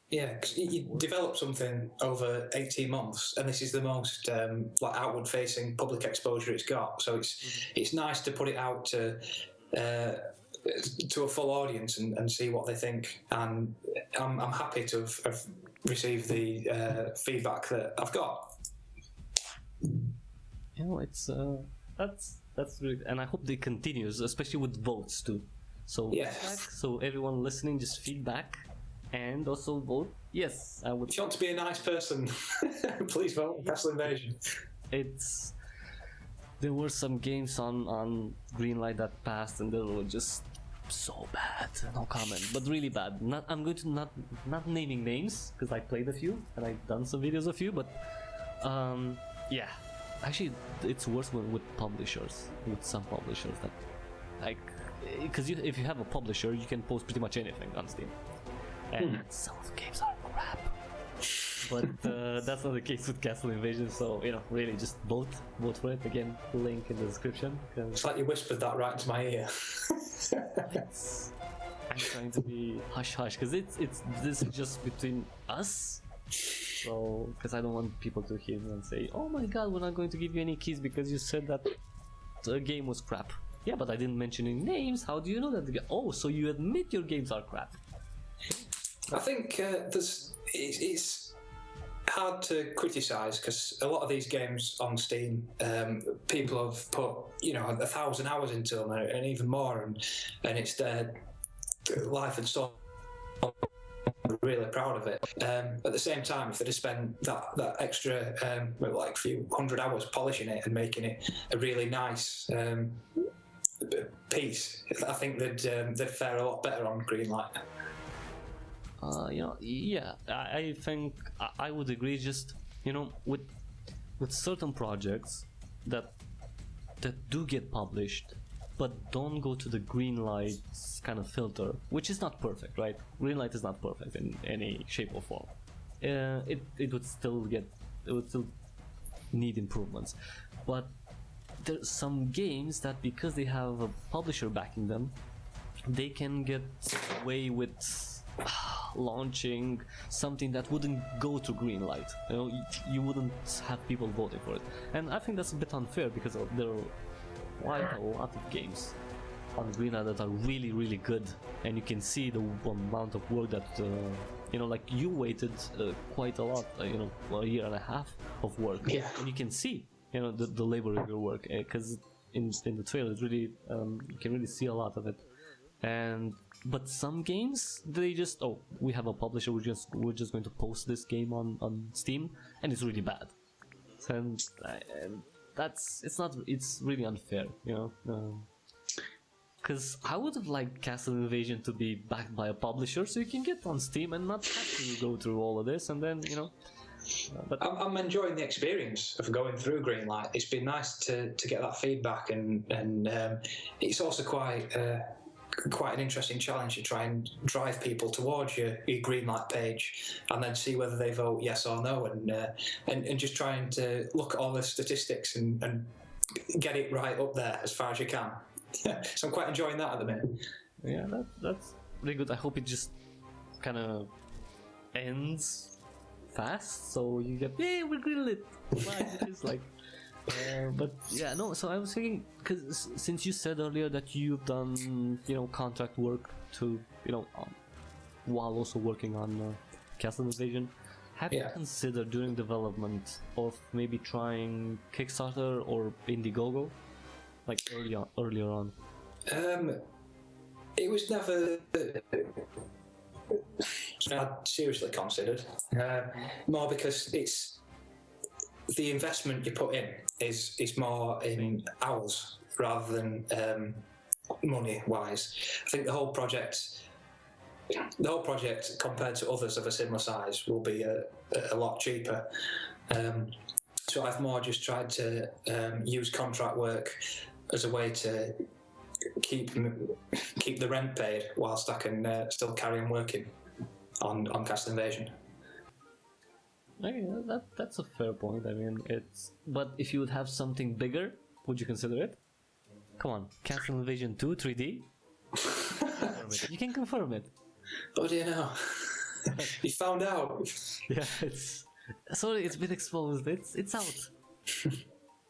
Yeah, cause you develop something over 18 months, and this is the most like outward-facing public exposure it's got. So it's nice to put it out to to a full audience and see what they think. And I'm happy to have received the feedback that I've got. You know, it's that's really, and I hope they continues, especially with votes too. So Yes. feedback, so everyone listening, just feedback, and also vote. Yes, I would. If you want to be a nice person, please vote Castle Invasion. It's there were some games on Greenlight that passed, and they were just so bad. No comment, but really bad. I'm going to not naming names because I played a few and I've done some videos of few, but yeah, actually it's worse with publishers, with some publishers that like, because if you have a publisher, you can post pretty much anything on Steam, and some of the games are crap. But that's not the case with Castle Invasion, so you know, really just vote for it. Again, link in the description. It's like you whispered that right into my ear. I'm trying to be hush hush because it's this is just between us. So because I don't want people to hear me and say, "Oh my God, we're not going to give you any keys because you said that the game was crap." Yeah, but I didn't mention any names. How do you know that? Oh, so you admit your games are crap? I think it's hard to criticise because a lot of these games on Steam, people have put 1,000 hours into them and even more, and it's their life and soul. I'm really proud of it. At the same time, if they'd have spent that extra like few hundred hours polishing it and making it a really nice piece, I think they'd fare a lot better on Greenlight. Yeah, I think I would agree. Just with certain projects that do get published, but don't go to the Greenlight kind of filter, which is not perfect, right? Greenlight is not perfect in any shape or form. It would still need improvements, but there's some games that because they have a publisher backing them, they can get away with launching something that wouldn't go to Greenlight. You wouldn't have people voting for it, and I think that's a bit unfair because there are quite a lot of games on Greenlight that are really, really good, and you can see the amount of work that like you waited quite a lot, a year and a half of work, Yeah. and you can see the labor of your work because in the trailer it's really you can really see a lot of it. But some games, they just, we have a publisher, we're just going to post this game on Steam, and it's really bad. And it's really unfair, because I would have liked Castle Invasion to be backed by a publisher so you can get on Steam and not have to go through all of this, and then but I'm enjoying the experience of going through Greenlight. It's been nice to get that feedback, and it's also quite an interesting challenge to try and drive people towards your Greenlight page and then see whether they vote yes or no, and just trying to look at all the statistics and get it right up there as far as you can. So I'm quite enjoying that at the minute. Yeah, that's really good. I hope it just kind of ends fast, so you get, yeah, we're greenlit. It's like, but yeah, no. So I was thinking, because since you said earlier that you've done, contract work to, while also working on Castle Invasion, have you considered during development of maybe trying Kickstarter or Indiegogo, like earlier on? It was never I'd seriously considered, more because it's the investment you put in is more in hours rather than money wise. I think the whole project compared to others of a similar size will be a lot cheaper. So I've more just tried to use contract work as a way to keep the rent paid whilst I can still carry on working on Castle Invasion. Okay, that's a fair point. I mean, but if you would have something bigger, would you consider it? Come on, Castle Invasion 2 3D? You can confirm it. Oh dear, no. You found out. Yeah, it's been exposed. It's out.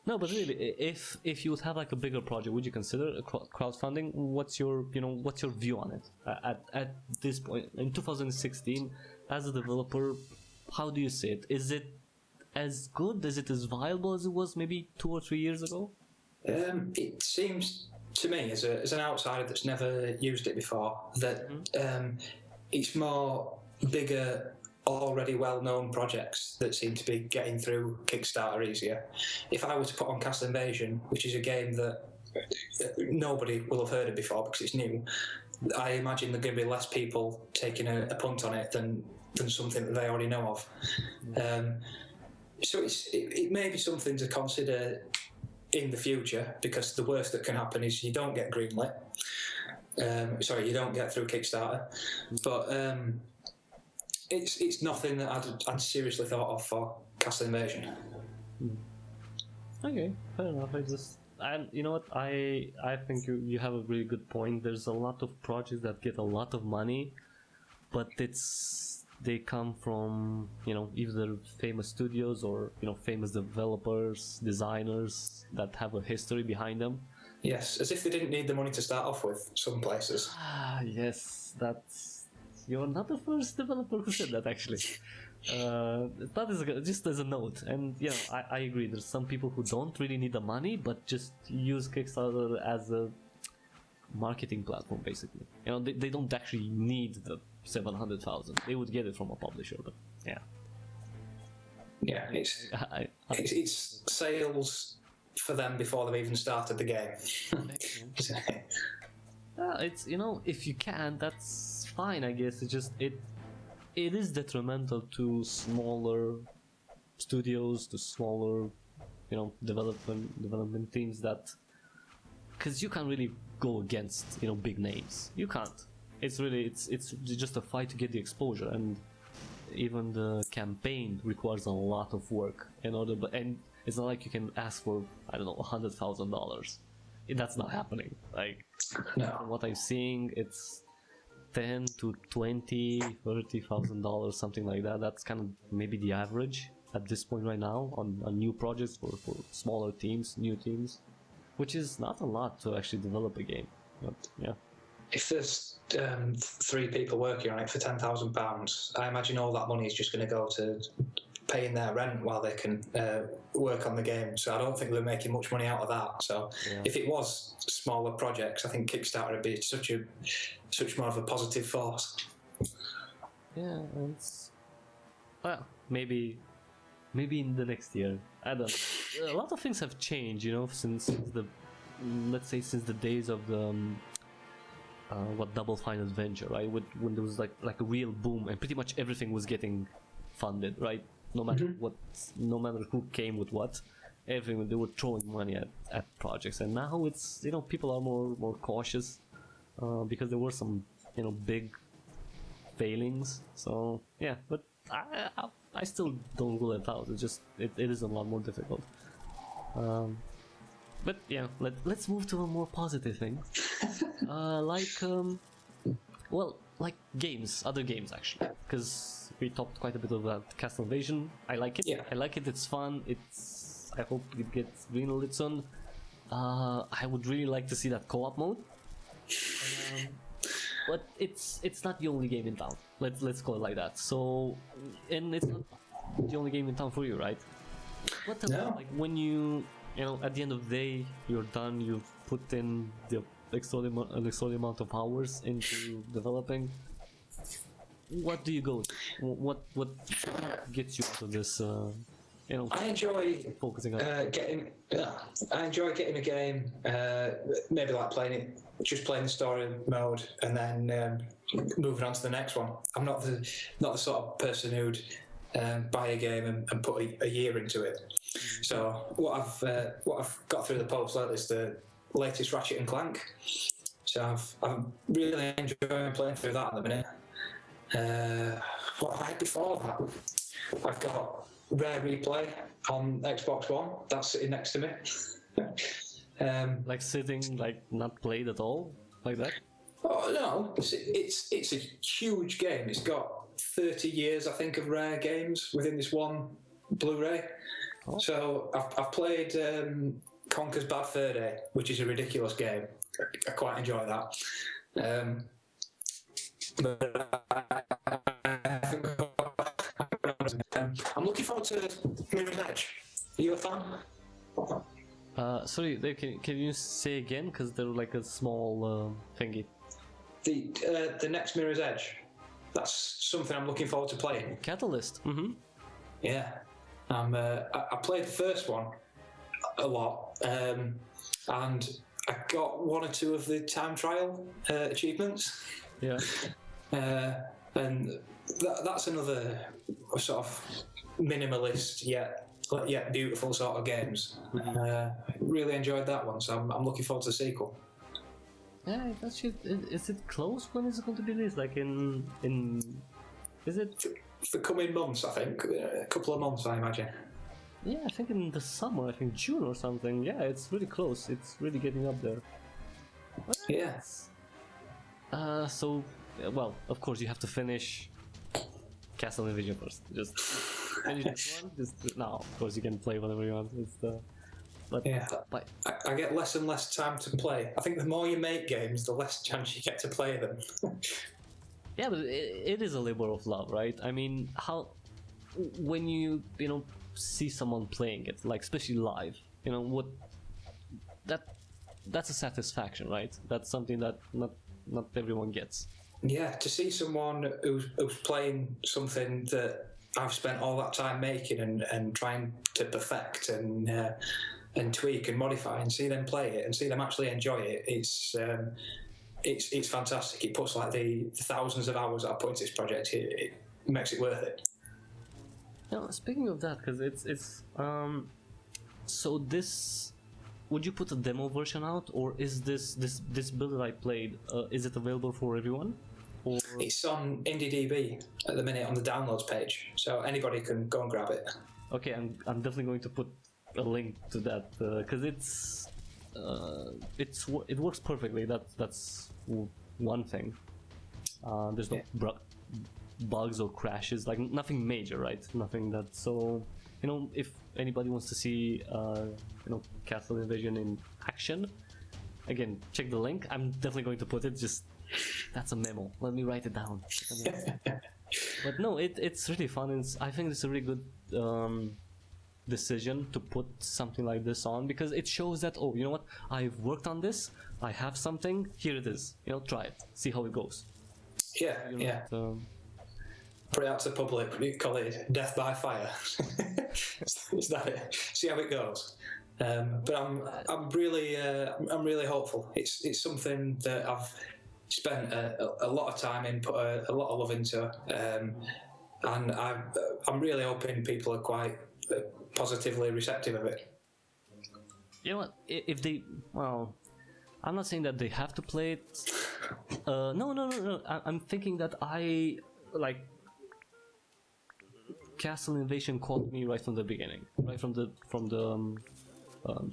No, but really, if you would have like a bigger project, would you consider a crowdfunding? What's your what's your view on it at this point in 2016? As a developer, how do you see it? Is it as good? Is it as viable as it was maybe 2 or 3 years ago? It seems to me, as an outsider that's never used it before, that it's more bigger, already well-known projects that seem to be getting through Kickstarter easier. If I were to put on Castle Invasion, which is a game that nobody will have heard of before because it's new, I imagine there are going to be less people taking a punt on it than something that they already know of. So it may be something to consider in the future, because the worst that can happen is you don't get greenlit. You don't get through Kickstarter. But it's nothing that I'd seriously thought of for Castle Invasion. Okay, fair enough. And you know what? I think you have a really good point. There's a lot of projects that get a lot of money, but they come from either famous studios or famous developers, designers that have a history behind them. Yes, as if they didn't need the money to start off with. Some places. Yes, you're not the first developer who said that actually. That is just as a note, and I agree. There's some people who don't really need the money, but just use Kickstarter as a marketing platform, basically. They don't actually need the 700,000. They would get it from a publisher, but yeah. Yeah, it's sales for them before they've even started the game. It's if you can, that's fine, I guess. It's just it is detrimental to smaller studios, to smaller development teams, that because you can't really go against big names. You can't. It's just a fight to get the exposure, and even the campaign requires a lot of work in order. And it's not like you can ask for $100,000. That's not happening. Like from what I'm seeing, it's $10,000 to $20,000, $30,000, something like that. That's kind of maybe the average at this point right now on new projects for smaller teams, new teams, which is not a lot to actually develop a game. But yeah. If there's 3 people working on it for £10,000, I imagine all that money is just going to go to paying their rent while they can work on the game. So I don't think they're making much money out of that. So if it was smaller projects, I think Kickstarter would be such more of a positive force. Yeah, maybe in the next year. I don't know. A lot of things have changed, since the days of the Double Fine Adventure, right? When there was like a real boom and pretty much everything was getting funded, right? No matter no matter who came with what, everything, they were throwing money at projects. And now it's people are more cautious because there were some big failings. So yeah, but I still don't rule it out. It's just it is a lot more difficult. But yeah, let's move to a more positive thing. Like games, other games actually, because we talked quite a bit about Castle Invasion. I like it. Yeah. I like it. It's fun. I hope it gets greenlit soon. I would really like to see that co-op mode. But it's not the only game in town. Let's call it like that. So, and it's not the only game in town for you, right? What about like when you at the end of the day you're done, you've put in the an extraordinary amount of hours into developing. What do you go? What gets you out of this? I enjoy focusing on I enjoy getting a game, maybe like playing the story mode, and then moving on to the next one. I'm not the sort of person who'd buy a game and put a year into it. So what I've got through the post lately is the latest Ratchet and Clank. So I'm really enjoying playing through that at the minute. What I had before that, I've got Rare Replay on Xbox One. That's sitting next to me. Like sitting, like not played at all, like that. Oh no, it's a huge game. It's got 30 years, I think, of Rare games within this one Blu-ray. So I've played Conker's Bad Fur Day, which is a ridiculous game. I quite enjoy that. But I'm looking forward to Mirror's Edge. Are you a fan? Sorry, Dave, can you say again? Because they're like a small thingy. The next Mirror's Edge. That's something I'm looking forward to playing. Catalyst. Mm-hmm. Yeah. I played the first one a lot, and I got one or two of the time trial achievements. Yeah. And that's another sort of minimalist yet beautiful sort of games. Really enjoyed that one, so I'm looking forward to the sequel. Yeah, that shit. Is it close? When is it going to be released? Like in? Is it? The coming months, I think. A couple of months, I imagine. Yeah, I think in the summer. I think June or something. Yeah, it's really close. It's really getting up there. Yeah. So, well, of course you have to finish Castle Invasion first. Just finish this one. No, of course you can play whatever you want. It's but yeah. I get less and less time to play. I think the more you make games, the less chance you get to play them. Yeah, but it is a labor of love, right? I mean, when you see someone playing it, like especially live, that's a satisfaction, right? That's something that not everyone gets. Yeah, to see someone who's playing something that I've spent all that time making and trying to perfect and tweak and modify, and see them play it and see them actually enjoy it, it's fantastic. It puts like the thousands of hours I put into this project. It makes it worth it. Now, speaking of that, because it's so this, would you put a demo version out, or is this build that I played? Is it available for everyone? Or... It's on IndieDB at the minute on the downloads page, so anybody can go and grab it. Okay, I'm definitely going to put a link to that because it works perfectly. That's one thing. There's no bugs or crashes, like nothing major, right? Nothing that. So if anybody wants to see Castle Invasion in action, again, check the link. I'm definitely going to put it. Just that's a memo. Let me write it down. But no, it's really fun, and I think it's a really good decision to put something like this on, because it shows that, oh, you know what, I've worked on this, I have something, here it is, try it, see how it goes. Yeah. Put it out to the public. We call it death by fire. Is that it? See how it goes. But I'm really hopeful. It's something that I've spent a lot of time in, put a lot of love into, and I'm really hoping people are quite positively receptive of it. You know what? If they, well, I'm not saying that they have to play it. No. I'm thinking that I like Castle Invasion caught me right from the beginning, right from the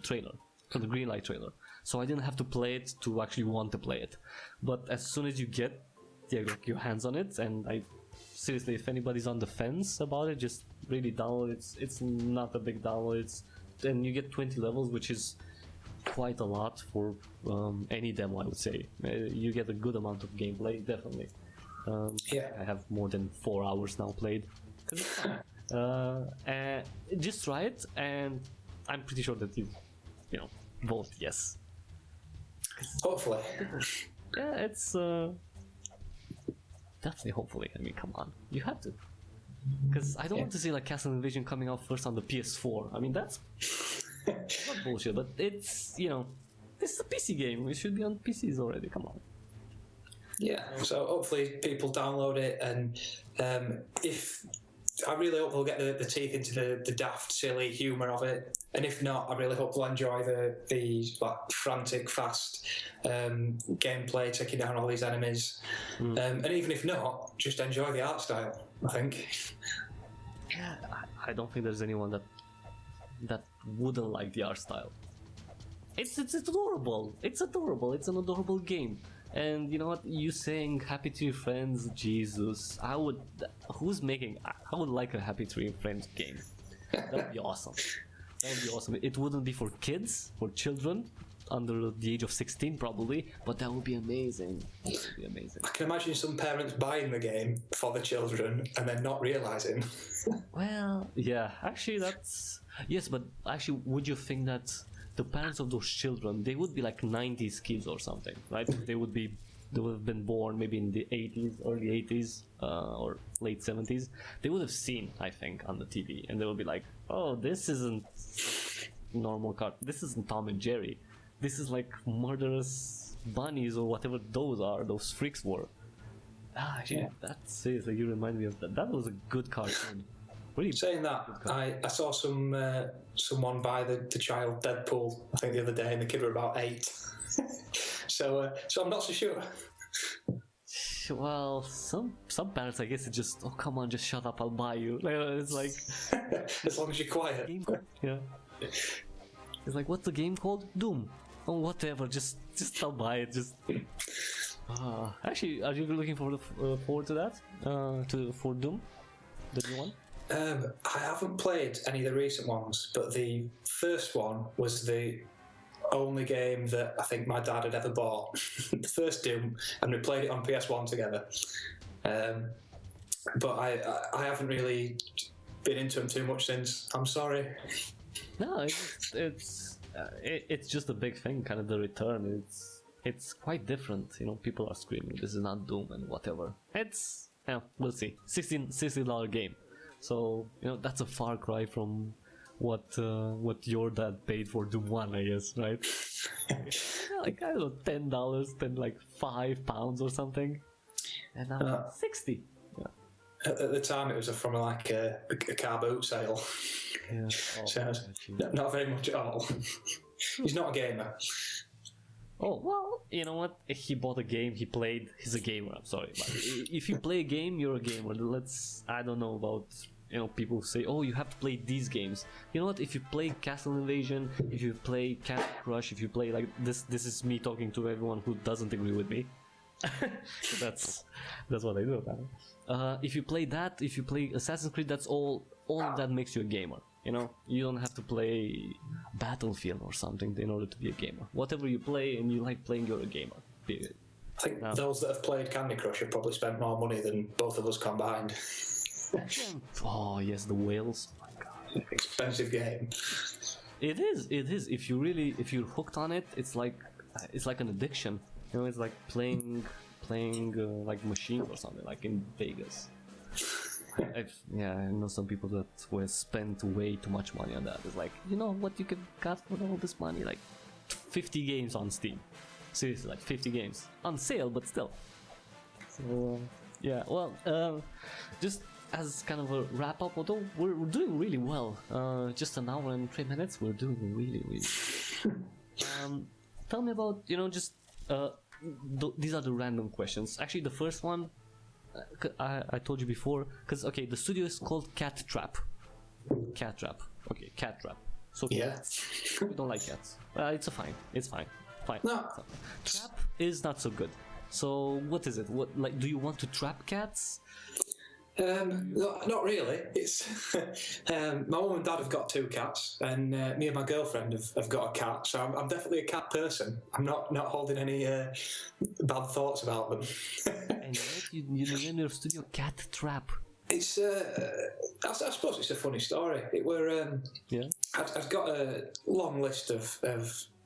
trailer, from the Greenlight trailer. So I didn't have to play it to actually want to play it. But as soon as you get your hands on it, and seriously, if anybody's on the fence about it, just really download it. It's not a big download. And you get 20 levels, which is quite a lot for any demo, I would say. You get a good amount of gameplay, definitely. I have more than 4 hours now played. And just try it, and I'm pretty sure that you vote yes. Hopefully. Yeah, it's definitely hopefully. I mean, come on, you have to. Because I don't want to see like Castle Invasion coming out first on the PS4. I mean, that's not bullshit, but it's this is a PC game. It should be on PCs already. Come on. Yeah. So hopefully people download it, and if I really hope they'll get the teeth into the daft, silly humour of it. And if not, I really hope they'll enjoy the like frantic, fast gameplay, taking down all these enemies. And even if not, just enjoy the art style, I think. Yeah, I don't think there's anyone that wouldn't like the art style. It's adorable. It's adorable. It's an adorable game. And you know what? You saying Happy Tree Friends, Jesus, I would like a Happy Tree Friends game. That'd be awesome. That would be awesome. It wouldn't be for kids, for children under the age of 16 probably, but that would be amazing. That would be amazing. I can imagine some parents buying the game for the children and then not realizing. Well, yeah, actually that's... Yes, but actually, would you think that the parents of those children, they would be like 90s kids or something, right? They would have been born maybe in the 80s, early 80s, or late 70s. They would have seen, I think, on the TV, and they would be like, oh, this isn't normal car. This isn't Tom and Jerry. This is like murderous bunnies or whatever those freaks were. Ah, actually, Yeah. that's it. Like, you remind me of that. That was a good cartoon. Really. Saying that, I saw someone buy the child Deadpool, I think the other day, and the kid were about 8. so I'm not so sure. Well, some parents, I guess, it's just, oh come on, just shut up, I'll buy you. Like, it's like As long as you're quiet. game, yeah. It's like, what's the game called? Doom. Oh, whatever. Just I'll buy it. Just. Actually, are you looking forward to that? For Doom, the new one? I haven't played any of the recent ones, but the first one was the only game that I think my dad had ever bought. The first Doom, and we played it on PS1 together. But I haven't really been into them too much since. I'm sorry. No, it's just a big thing, kind of the return. It's quite different, you know. People are screaming, "This is not Doom" and whatever. It's we'll see. $60 game, so you know that's a far cry from what your dad paid for Doom 1, I guess, right? Yeah, like I don't know, $10, like £5 or something, and now 60. Yeah. At the time, it was from like a car boot sale. Yeah. Oh, So, not very much at all. He's not a gamer. Oh, well, you know what? If he bought a game, he played, he's a gamer, I'm sorry. But if you play a game, you're a gamer. I don't know about, you know, people who say, oh, you have to play these games. You know what? If you play Castle Invasion, if you play Candy Crush, if you play like this is me talking to everyone who doesn't agree with me. that's what I do, man. If you play that, if you play Assassin's Creed, that's all of that makes you a gamer. You know, you don't have to play Battlefield or something in order to be a gamer. Whatever you play and you like playing, you're a gamer. Period. I think those that have played Candy Crush have probably spent more money than both of us combined. Oh yes, the whales. Oh my god, Expensive game. It is. If you're hooked on it, it's like an addiction. You know, it's like playing like machine or something, like in Vegas. I know some people that will spend way too much money on that. It's like, you know what you could got for all this money? Like 50 games on Steam. Seriously, like 50 games on sale, but still. So yeah, well, just as kind of a wrap up, although we're doing really well. Just an hour and 3 minutes, we're doing really well. Tell me about, you know, just these are the random questions. Actually, the first one. I told you before, because okay, the studio is called Cat Trap. Okay, Cat Trap. So Yeah. cats. We don't like cats. It's fine. No. Trap is not so good. So what is it? What, like, do you want to trap cats? Not really. It's my mum and dad have got 2 cats, and me and my girlfriend have got a cat. So I'm definitely a cat person. I'm not holding any bad thoughts about them. And yet you name your studio Cat Trap. It's I suppose it's a funny story. It were Yeah. I've got a long list of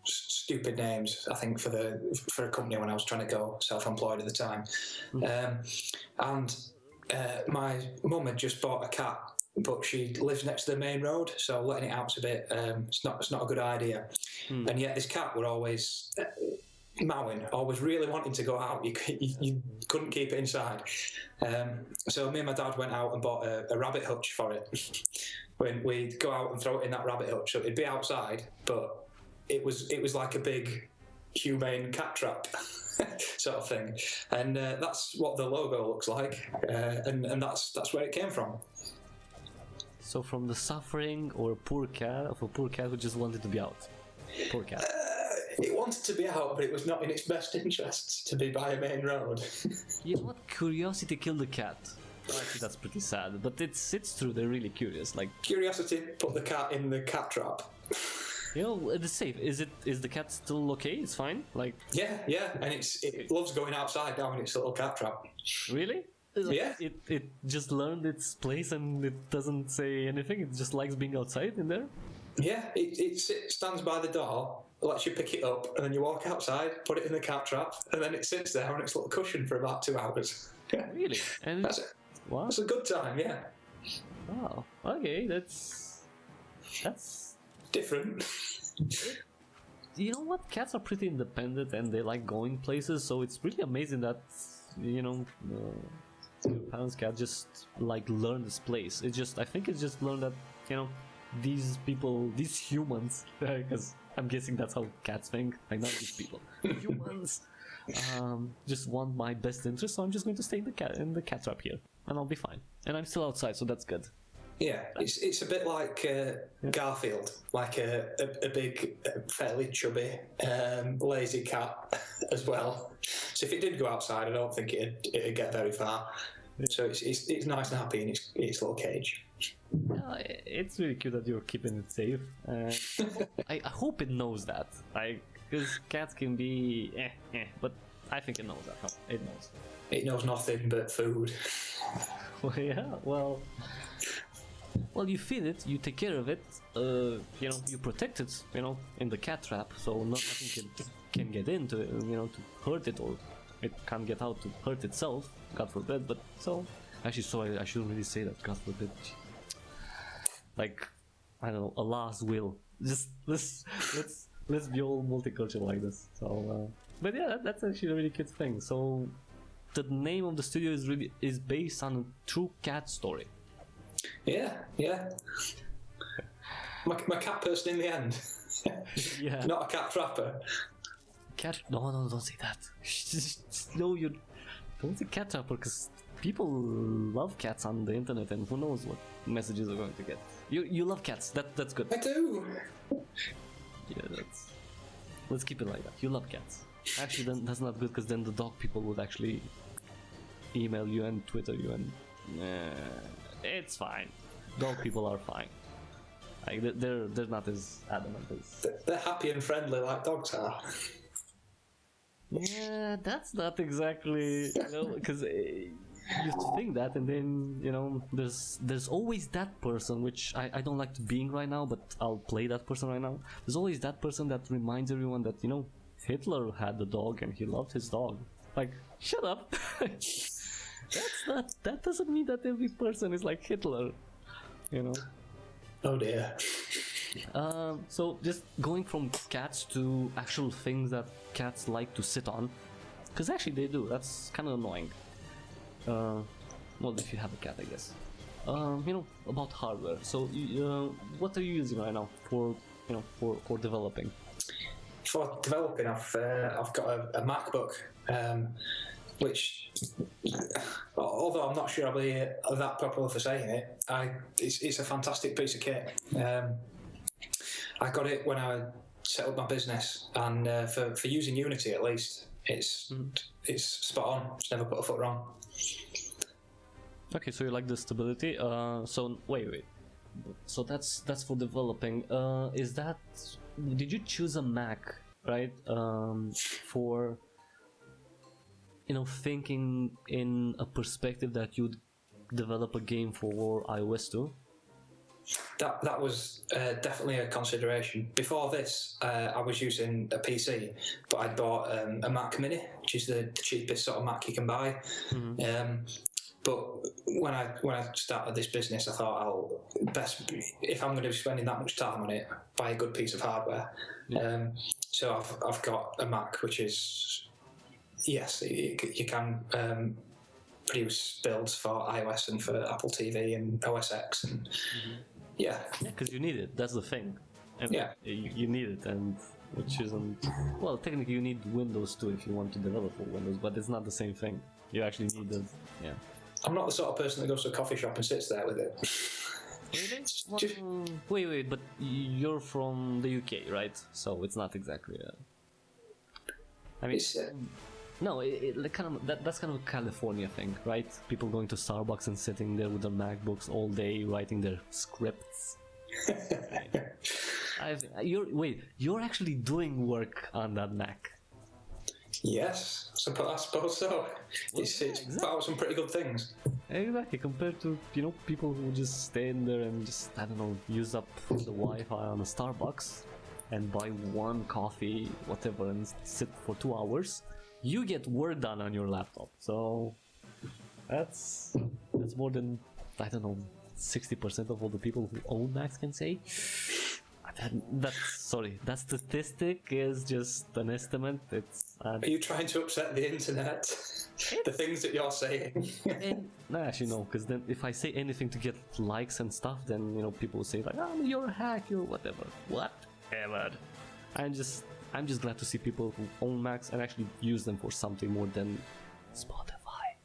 stupid names, I think, for a company when I was trying to go self-employed at the time, and. My mum had just bought a cat, but she lives next to the main road, so letting it out's a bit. It's not a good idea. And yet this cat were always mowing, always really wanting to go out. You couldn't keep it inside. So me and my dad went out and bought a rabbit hutch for it. When we'd go out and throw it in that rabbit hutch, so it'd be outside, but it was like a big humane cat trap. Sort of thing, and that's what the logo looks like, and that's where it came from. So from the suffering or poor cat of a poor cat who just wanted to be out. Poor cat. It wanted to be out, but it was not in its best interests to be by a main road. You know what? Curiosity killed the cat. Actually, that's pretty sad, but it's true. They're really curious. Like, Curiosity put the cat in the cat trap. you know, it's safe. Is the cat still okay? It's fine. Like, Yeah, and it loves going outside down in its little cat trap. really? Yeah. It just learned its place and it doesn't say anything. It just likes being outside in there. Yeah, it stands by the door, lets you pick it up, and then you walk outside, put it in the cat trap, and then it sits there on its little cushion for about 2 hours. Really? And wow. That's a good time, yeah. Wow. Okay, that's Different. you know what? Cats are pretty independent and they like going places. So it's really amazing that your parents' cat just like learn this place. I think it's just learned that these people, these humans, because I'm guessing that's how cats think. Like not these people, humans. Just want my best interest, so I'm just going to stay in the cat trap here, and I'll be fine. And I'm still outside, so that's good. Yeah, it's a bit like Garfield, like a big, fairly chubby, lazy cat as well. So if it did go outside, I don't think it'd get very far. So it's nice and happy in its little cage. It's really cute that you're keeping it safe. I hope it knows that. Because cats can be but I think it knows that. No, it knows. It knows nothing but food. Well, yeah, well, you feed it, you take care of it, you protect it, in the cat trap, so nothing can get into it, to hurt it, or it can't get out to hurt itself, God forbid. But I shouldn't really say that, God forbid. Like, I don't know, Allah's will. Just let's be all multicultural like this. So, but yeah, that's actually a really cute thing. So, the name of the studio is based on a true cat story. Yeah. My cat person in the end. Yeah. Not a cat trapper. Cat? No, don't say that. No, you don't say cat trapper, because people love cats on the internet, and who knows what messages are going to get. You love cats. That's good. I do. Yeah, let's keep it like that. You love cats. Actually, then that's not good, because then the dog people would actually email you and Twitter you, and it's fine. Dog people are fine. Like they're not as adamant as. They're happy and friendly like dogs are. Yeah, that's not exactly, because you think that, and then there's always that person, which I don't like to being right now, but I'll play that person right now. There's always that person that reminds everyone that Hitler had a dog and he loved his dog. Like, shut up. That doesn't mean that every person is like Hitler, Oh dear. So just going from cats to actual things that cats like to sit on, because actually they do. That's kind of annoying. Well, if you have a cat, I guess. About hardware. So, what are you using right now for developing? For developing, I've got a MacBook, which, although I'm not sure I'll be that popular for saying it, it's a fantastic piece of kit. I got it when I set up my business, and for using Unity at least, it's spot on. It's never put a foot wrong. Okay, so you like the stability. So wait. So that's for developing. Did you choose a Mac, right? For thinking in a perspective that you'd develop a game for iOS too? That was definitely a consideration. Before this, I was using a PC, but I bought a Mac Mini, which is the cheapest sort of Mac you can buy. But when I started this business, I thought if I'm going to be spending that much time on it, buy a good piece of hardware. So I've got a Mac, which is you can produce builds for iOS and for Apple TV and OS X and yeah, because you need it. That's the thing. And you need it, and which isn't technically you need Windows too if you want to develop for Windows, but it's not the same thing. You actually need the I'm not the sort of person that goes to a coffee shop and sits there with it. Really? Well, wait, but you're from the UK, right? So it's not exactly. I mean, No, like kind of that's kind of a California thing, right? People going to Starbucks and sitting there with their MacBooks all day writing their scripts. You're actually doing work on that Mac. Yes, I suppose so. It's exactly. about some pretty good things. Exactly, compared to people who just stay in there and just use up the Wi-Fi on a Starbucks and buy one coffee, whatever, and sit for 2 hours. You get work done on your laptop, so that's more than 60% of all the people who own Macs can say. That statistic is just an estimate. Are you trying to upset the internet? The things that you're saying. Actually no, because then if I say anything to get likes and stuff, then people will say like, "Oh, you're a hack, you're whatever." I'm just glad to see people who own Macs and actually use them for something more than Spotify.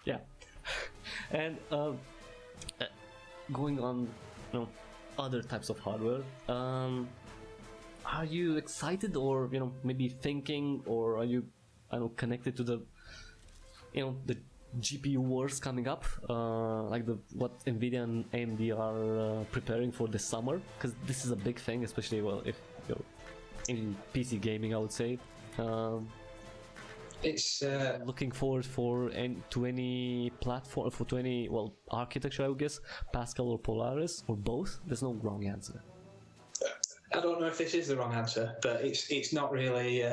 Yeah, and going on, other types of hardware. Are you excited, or maybe thinking, or are you, connected to the, the GPU wars coming up, like what Nvidia and AMD are preparing for this summer? Because this is a big thing, especially if you're in PC gaming, I would say. It's looking forward to any platform, to any architecture, I would guess, Pascal or Polaris or both. There's no wrong answer. I don't know if this is the wrong answer, but it's not really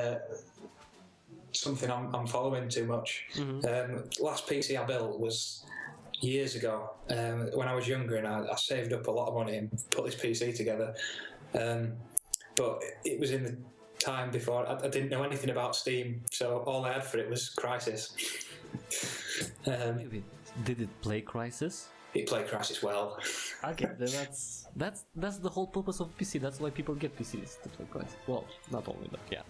something I'm following too much. Mm-hmm. Last PC I built was years ago, when I was younger, and I saved up a lot of money and put this PC together. But it was in the time before I didn't know anything about Steam, so all I had for it was Crysis. Did it play Crysis? It played Crysis well. Okay, then that's the whole purpose of PC. That's why people get PCs, to play Crysis. Well, not only, but yeah.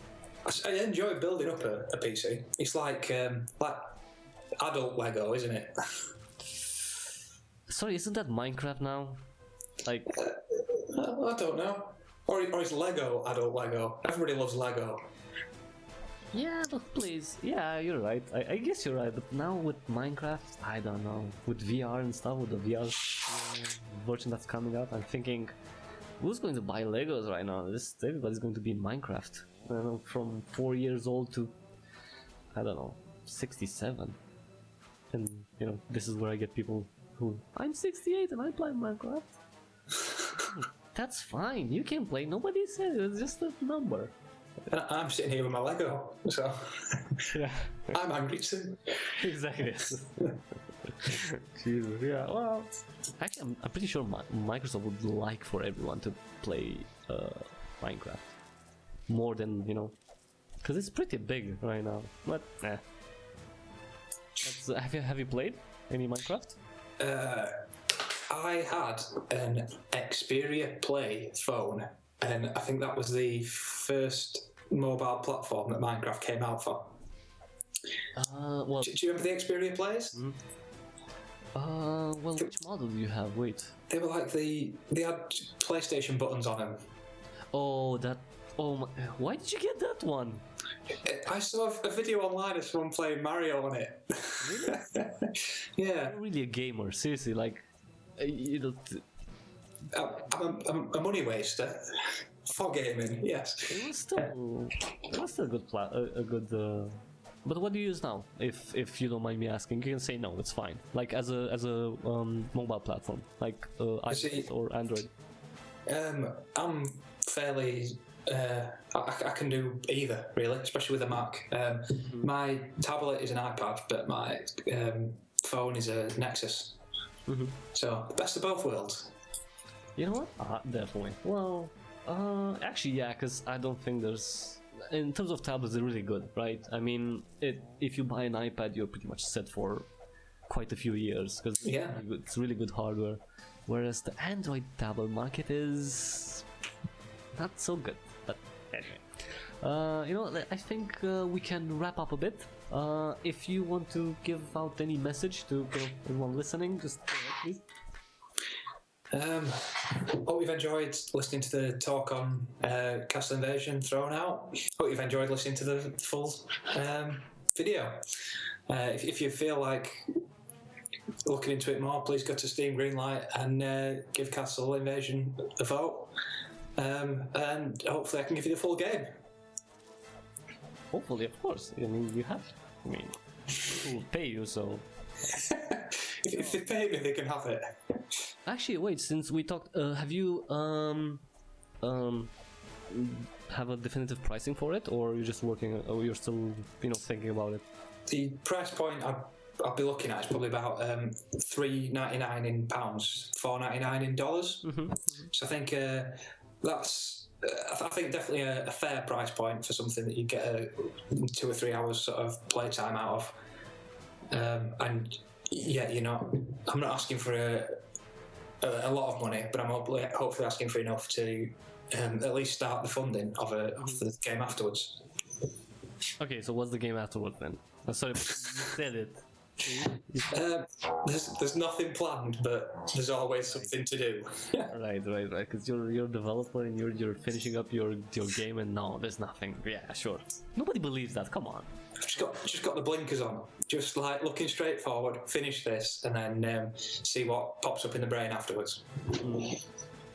I enjoy building up a PC. It's like adult Lego, isn't it? Sorry, isn't that Minecraft now? Like, I don't know. Or is Lego adult Lego? Everybody loves Lego. Yeah, but please. Yeah, you're right. I guess you're right. But now with Minecraft, I don't know. With VR and stuff, with the VR version that's coming out, I'm thinking, who's going to buy Legos right now? Everybody's going to be in Minecraft. I don't know, from 4 years old to, 67. And, this is where I get people who, I'm 68 and I play Minecraft. That's fine. You can play. Nobody said it. It's just a number. And I'm sitting here with my Lego, so yeah, I'm angry too. Exactly. Jesus. Yeah. Well, actually, I'm pretty sure Microsoft would like for everyone to play Minecraft more than because it's pretty big right now. But have you played any Minecraft? I had an Xperia Play phone, and I think that was the first mobile platform that Minecraft came out for. Well, do you remember the Xperia Plays? Well, which model do you have? Wait. They were like they had PlayStation buttons on them. Oh, that. Oh my! Why did you get that one? I saw a video online of someone playing Mario on it. Really? Yeah. You're really a gamer, seriously. Like, I'm a money waster for gaming. Yes. It was still a good. But what do you use now? If you don't mind me asking, you can say no. It's fine. Like as a mobile platform, like iOS or Android. I'm fairly. I can do either, really, especially with a Mac. My tablet is an iPad, but my phone is a Nexus. Mm-hmm. So, the best of both worlds. You know what? Definitely. Well, actually, yeah, because I don't think there's... In terms of tablets, they're really good, right? I mean, if you buy an iPad, you're pretty much set for quite a few years, because it's really good hardware. Whereas the Android tablet market is not so good. But anyway, I think we can wrap up a bit. If you want to give out any message to everyone listening, just please. Hope you've enjoyed listening to the talk on Castle Invasion Thrown Out. Hope you've enjoyed listening to the full video. If you feel like looking into it more, please go to Steam Greenlight and give Castle Invasion a vote. And hopefully I can give you the full game. Hopefully, of course. I mean, you have. I mean, people will pay you, so. If they pay me, they can have it. Actually, wait. Since we talked, have you have a definitive pricing for it, or you're just working, or you're still thinking about it? The price point I'll be looking at is probably about $3.99 in pounds, $4.99 in dollars. Mm-hmm. So I think that's I think definitely a fair price point for something that you get 2 or 3 hours sort of playtime out of. And yeah, I'm not asking for a lot of money, but I'm hopefully asking for enough to at least start the funding of the game afterwards. Okay, so what's the game afterwards then? Sorry, you said it. There's nothing planned, but there's always something to do. Right. Because you're a developer and you're finishing up your game, and no, there's nothing. Yeah, sure. Nobody believes that. Come on. Just got the blinkers on. Just like looking straight forward. Finish this, and then see what pops up in the brain afterwards.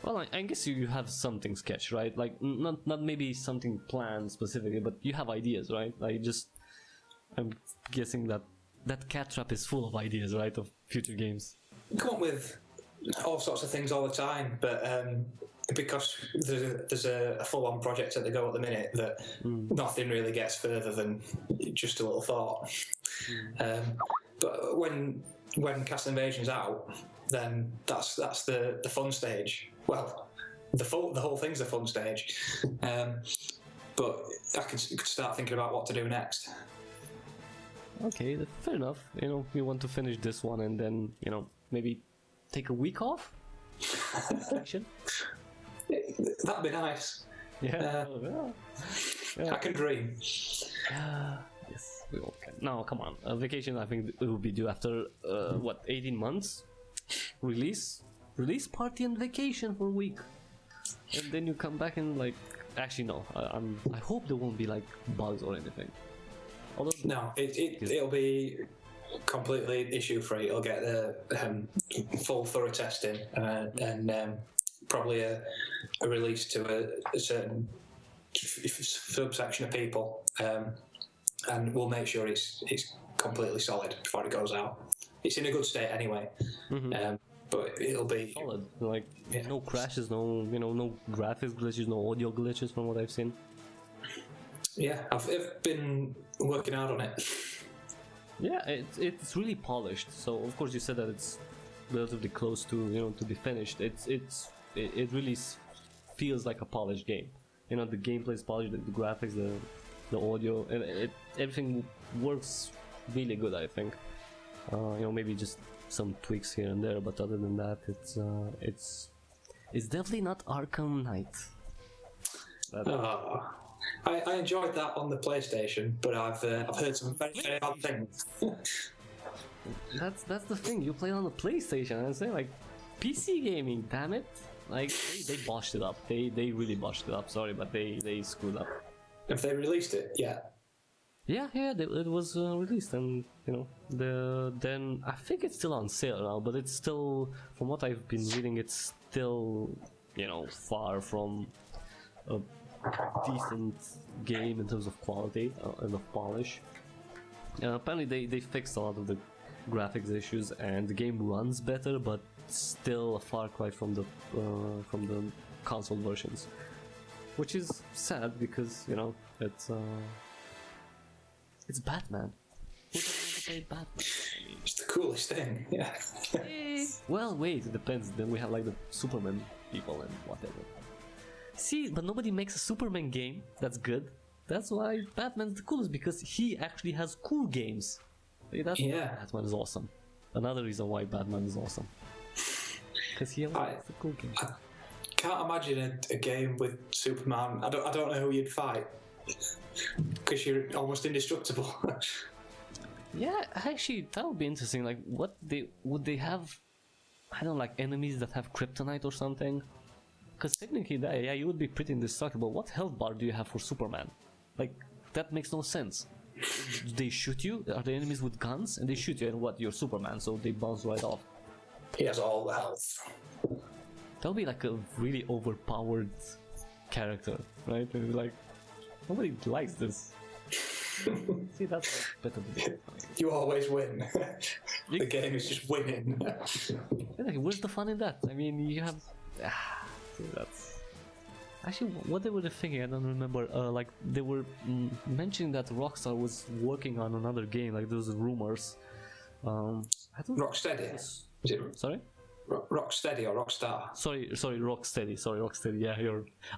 Well, I guess you have something sketched, right? Like not maybe something planned specifically, but you have ideas, right? I'm guessing that cat trap is full of ideas, right, of future games. You come up with all sorts of things all the time, but because there's a full-on project at the go at the minute, that nothing really gets further than just a little thought. But when Castle Invasion's out, then that's the fun stage. Well, the whole thing's a fun stage. But I could start thinking about what to do next. Okay, fair enough. You want to finish this one and then, maybe take a week off? Action? That'd be nice. Yeah. I can dream. Yes, we all can. No, come on. A vacation, I think it will be due after, 18 months? Release party and vacation for a week. And then you come back and actually no, I hope there won't be bugs or anything. Although, no, it'll be completely issue free. It'll get the full thorough testing and probably a release to a certain subsection of people, and we'll make sure it's completely solid before it goes out. It's in a good state anyway, but it'll be solid. No crashes, no no graphics glitches, no audio glitches from what I've seen. Yeah, I've been working hard on it. Yeah, it's really polished. So of course you said that it's relatively close to to be finished. It really feels like a polished game. The gameplay is polished, the graphics, the audio, and everything works really good. I think. Maybe just some tweaks here and there, but other than that, it's definitely not Arkham Knight. I enjoyed that on the PlayStation, but I've heard some very, very bad things. That's the thing. You play on the PlayStation, and I say PC gaming. Damn it! They botched it up. They really botched it up. Sorry, but they screwed up. Have they released it? Yeah. Yeah. It was released, and then I think it's still on sale now. But it's still, from what I've been reading, it's still far from a decent game in terms of quality and of polish. Apparently they fixed a lot of the graphics issues and the game runs better, but still a far cry from the console versions, which is sad because it's Batman. Who doesn't want to play Batman? It's the coolest thing. Yeah. Well, wait, it depends. Then we have the Superman people and whatever. See, but nobody makes a Superman game that's good. That's why Batman's the coolest, because he actually has cool games. That's why Batman is awesome. Another reason why Batman is awesome. Because he has the cool games. I can't imagine a game with Superman. I don't know who you'd fight. Because you're almost indestructible. Yeah, actually, that would be interesting. Would they have? I don't know, like enemies that have kryptonite or something. Because technically, yeah, you would be pretty indestructible. What health bar do you have for Superman? Like, that makes no sense. They shoot you? Are the enemies with guns? And they shoot you, and what? You're Superman, so they bounce right off. He has all the health. That'll be like a really overpowered character, right? And like, nobody likes this. See, that's better than it. You always win. The game is just winning. Like, where's the fun in that? I mean, you have. See, that's. Actually, what they were thinking, I don't remember. Like, they were mentioning that Rockstar was working on another game, like, those rumors. I don't. Rocksteady. Is it Sorry? Rocksteady or Rockstar? Sorry, Rocksteady. Sorry, Rocksteady. Yeah,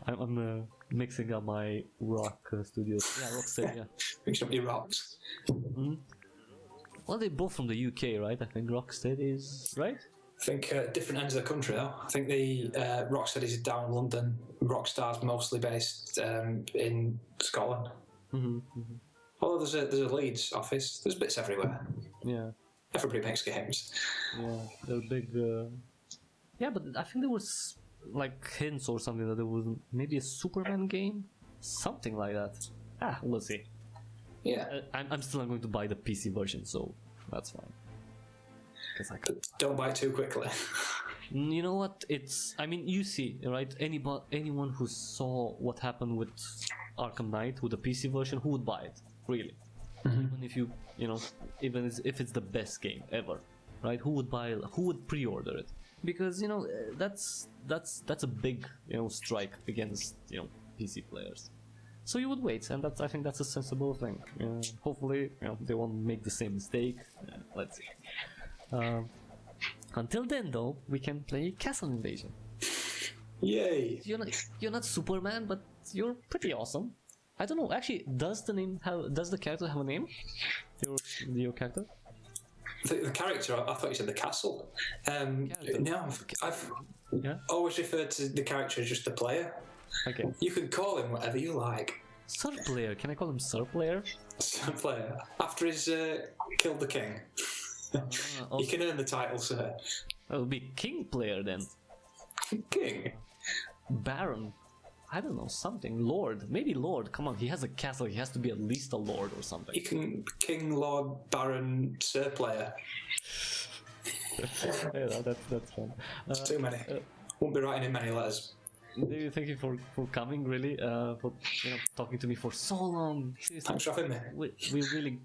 I'm mixing up my Rock Studios. Yeah, Rocksteady. Yeah. Mixing up your rocks. Well, they're both from the UK, right? I think Rocksteady is right. I think different ends of the country though. I think the Rocksteady's down in London. Rockstar's mostly based in Scotland. Although there's a Leeds office. There's bits everywhere. Yeah. Everybody makes games. Yeah, they're big. Yeah, but I think there was like hints or something that there was maybe a Superman game, something like that. We'll see. Yeah. I'm still not going to buy the PC version, so that's fine. Because I But don't buy it too quickly. You know what? I mean, you see, right? Anyone who saw what happened with Arkham Knight with the PC version, who would buy it? Really? Even if even if it's the best game ever, right? Who would pre-order it? Because that's a big strike against PC players. So you would wait, and I think that's a sensible thing. Hopefully, they won't make the same mistake. Let's see. Until then, though, we can play Castle Invasion. Yay! You're not Superman, but you're pretty awesome. I don't know. Actually, does the character have a name? Your character? The character. I thought you said the castle. No, I've always referred to the character as just the player. Okay. You can call him whatever you like. Sir Player. Can I call him Sir Player? Sir Player. After he's killed the king. You can earn the title, sir. It'll be King Player then. King? Baron. I don't know, something. Lord. Maybe Lord. Come on, he has a castle. He has to be at least a Lord or something. You can King, Lord, Baron, Sir Player. Yeah, that's fun. It's too many. Won't be writing in many letters. David, thank you for coming, really. For talking to me for so long. Seriously. Thanks for having me. We really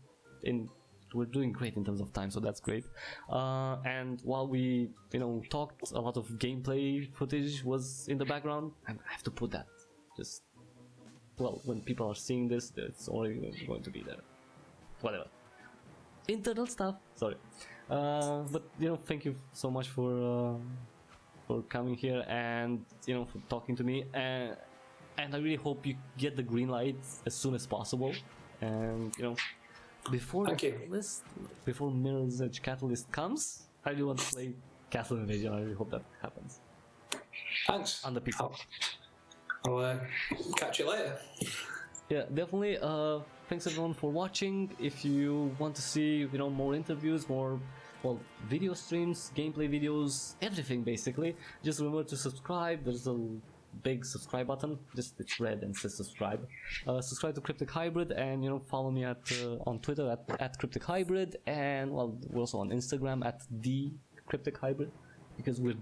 we're doing great in terms of time, so that's great. And while we talked, a lot of gameplay footage was in the background. I have to put that just when people are seeing this, it's already going to be there. Whatever. Internal stuff. Sorry. But thank you so much for coming here and for talking to me. And I really hope you get the green light as soon as possible. And before Mirror's Edge Catalyst comes, I really want to play Castle Invasion. I really hope that happens. Thanks. On the PC. I'll catch you later. Yeah, definitely. Thanks everyone for watching. If you want to see more interviews, more video streams, gameplay videos, everything basically, just remember to subscribe. There's a big subscribe button, just it's red and says subscribe. Subscribe to Cryptic Hybrid, and follow me on Twitter at Cryptic Hybrid, and we're also on Instagram at the Cryptic Hybrid, because we're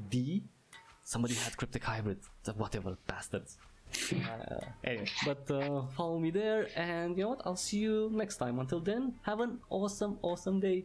somebody had Cryptic Hybrid, whatever, bastards. Anyway, but follow me there, and I'll see you next time. Until then, have an awesome day.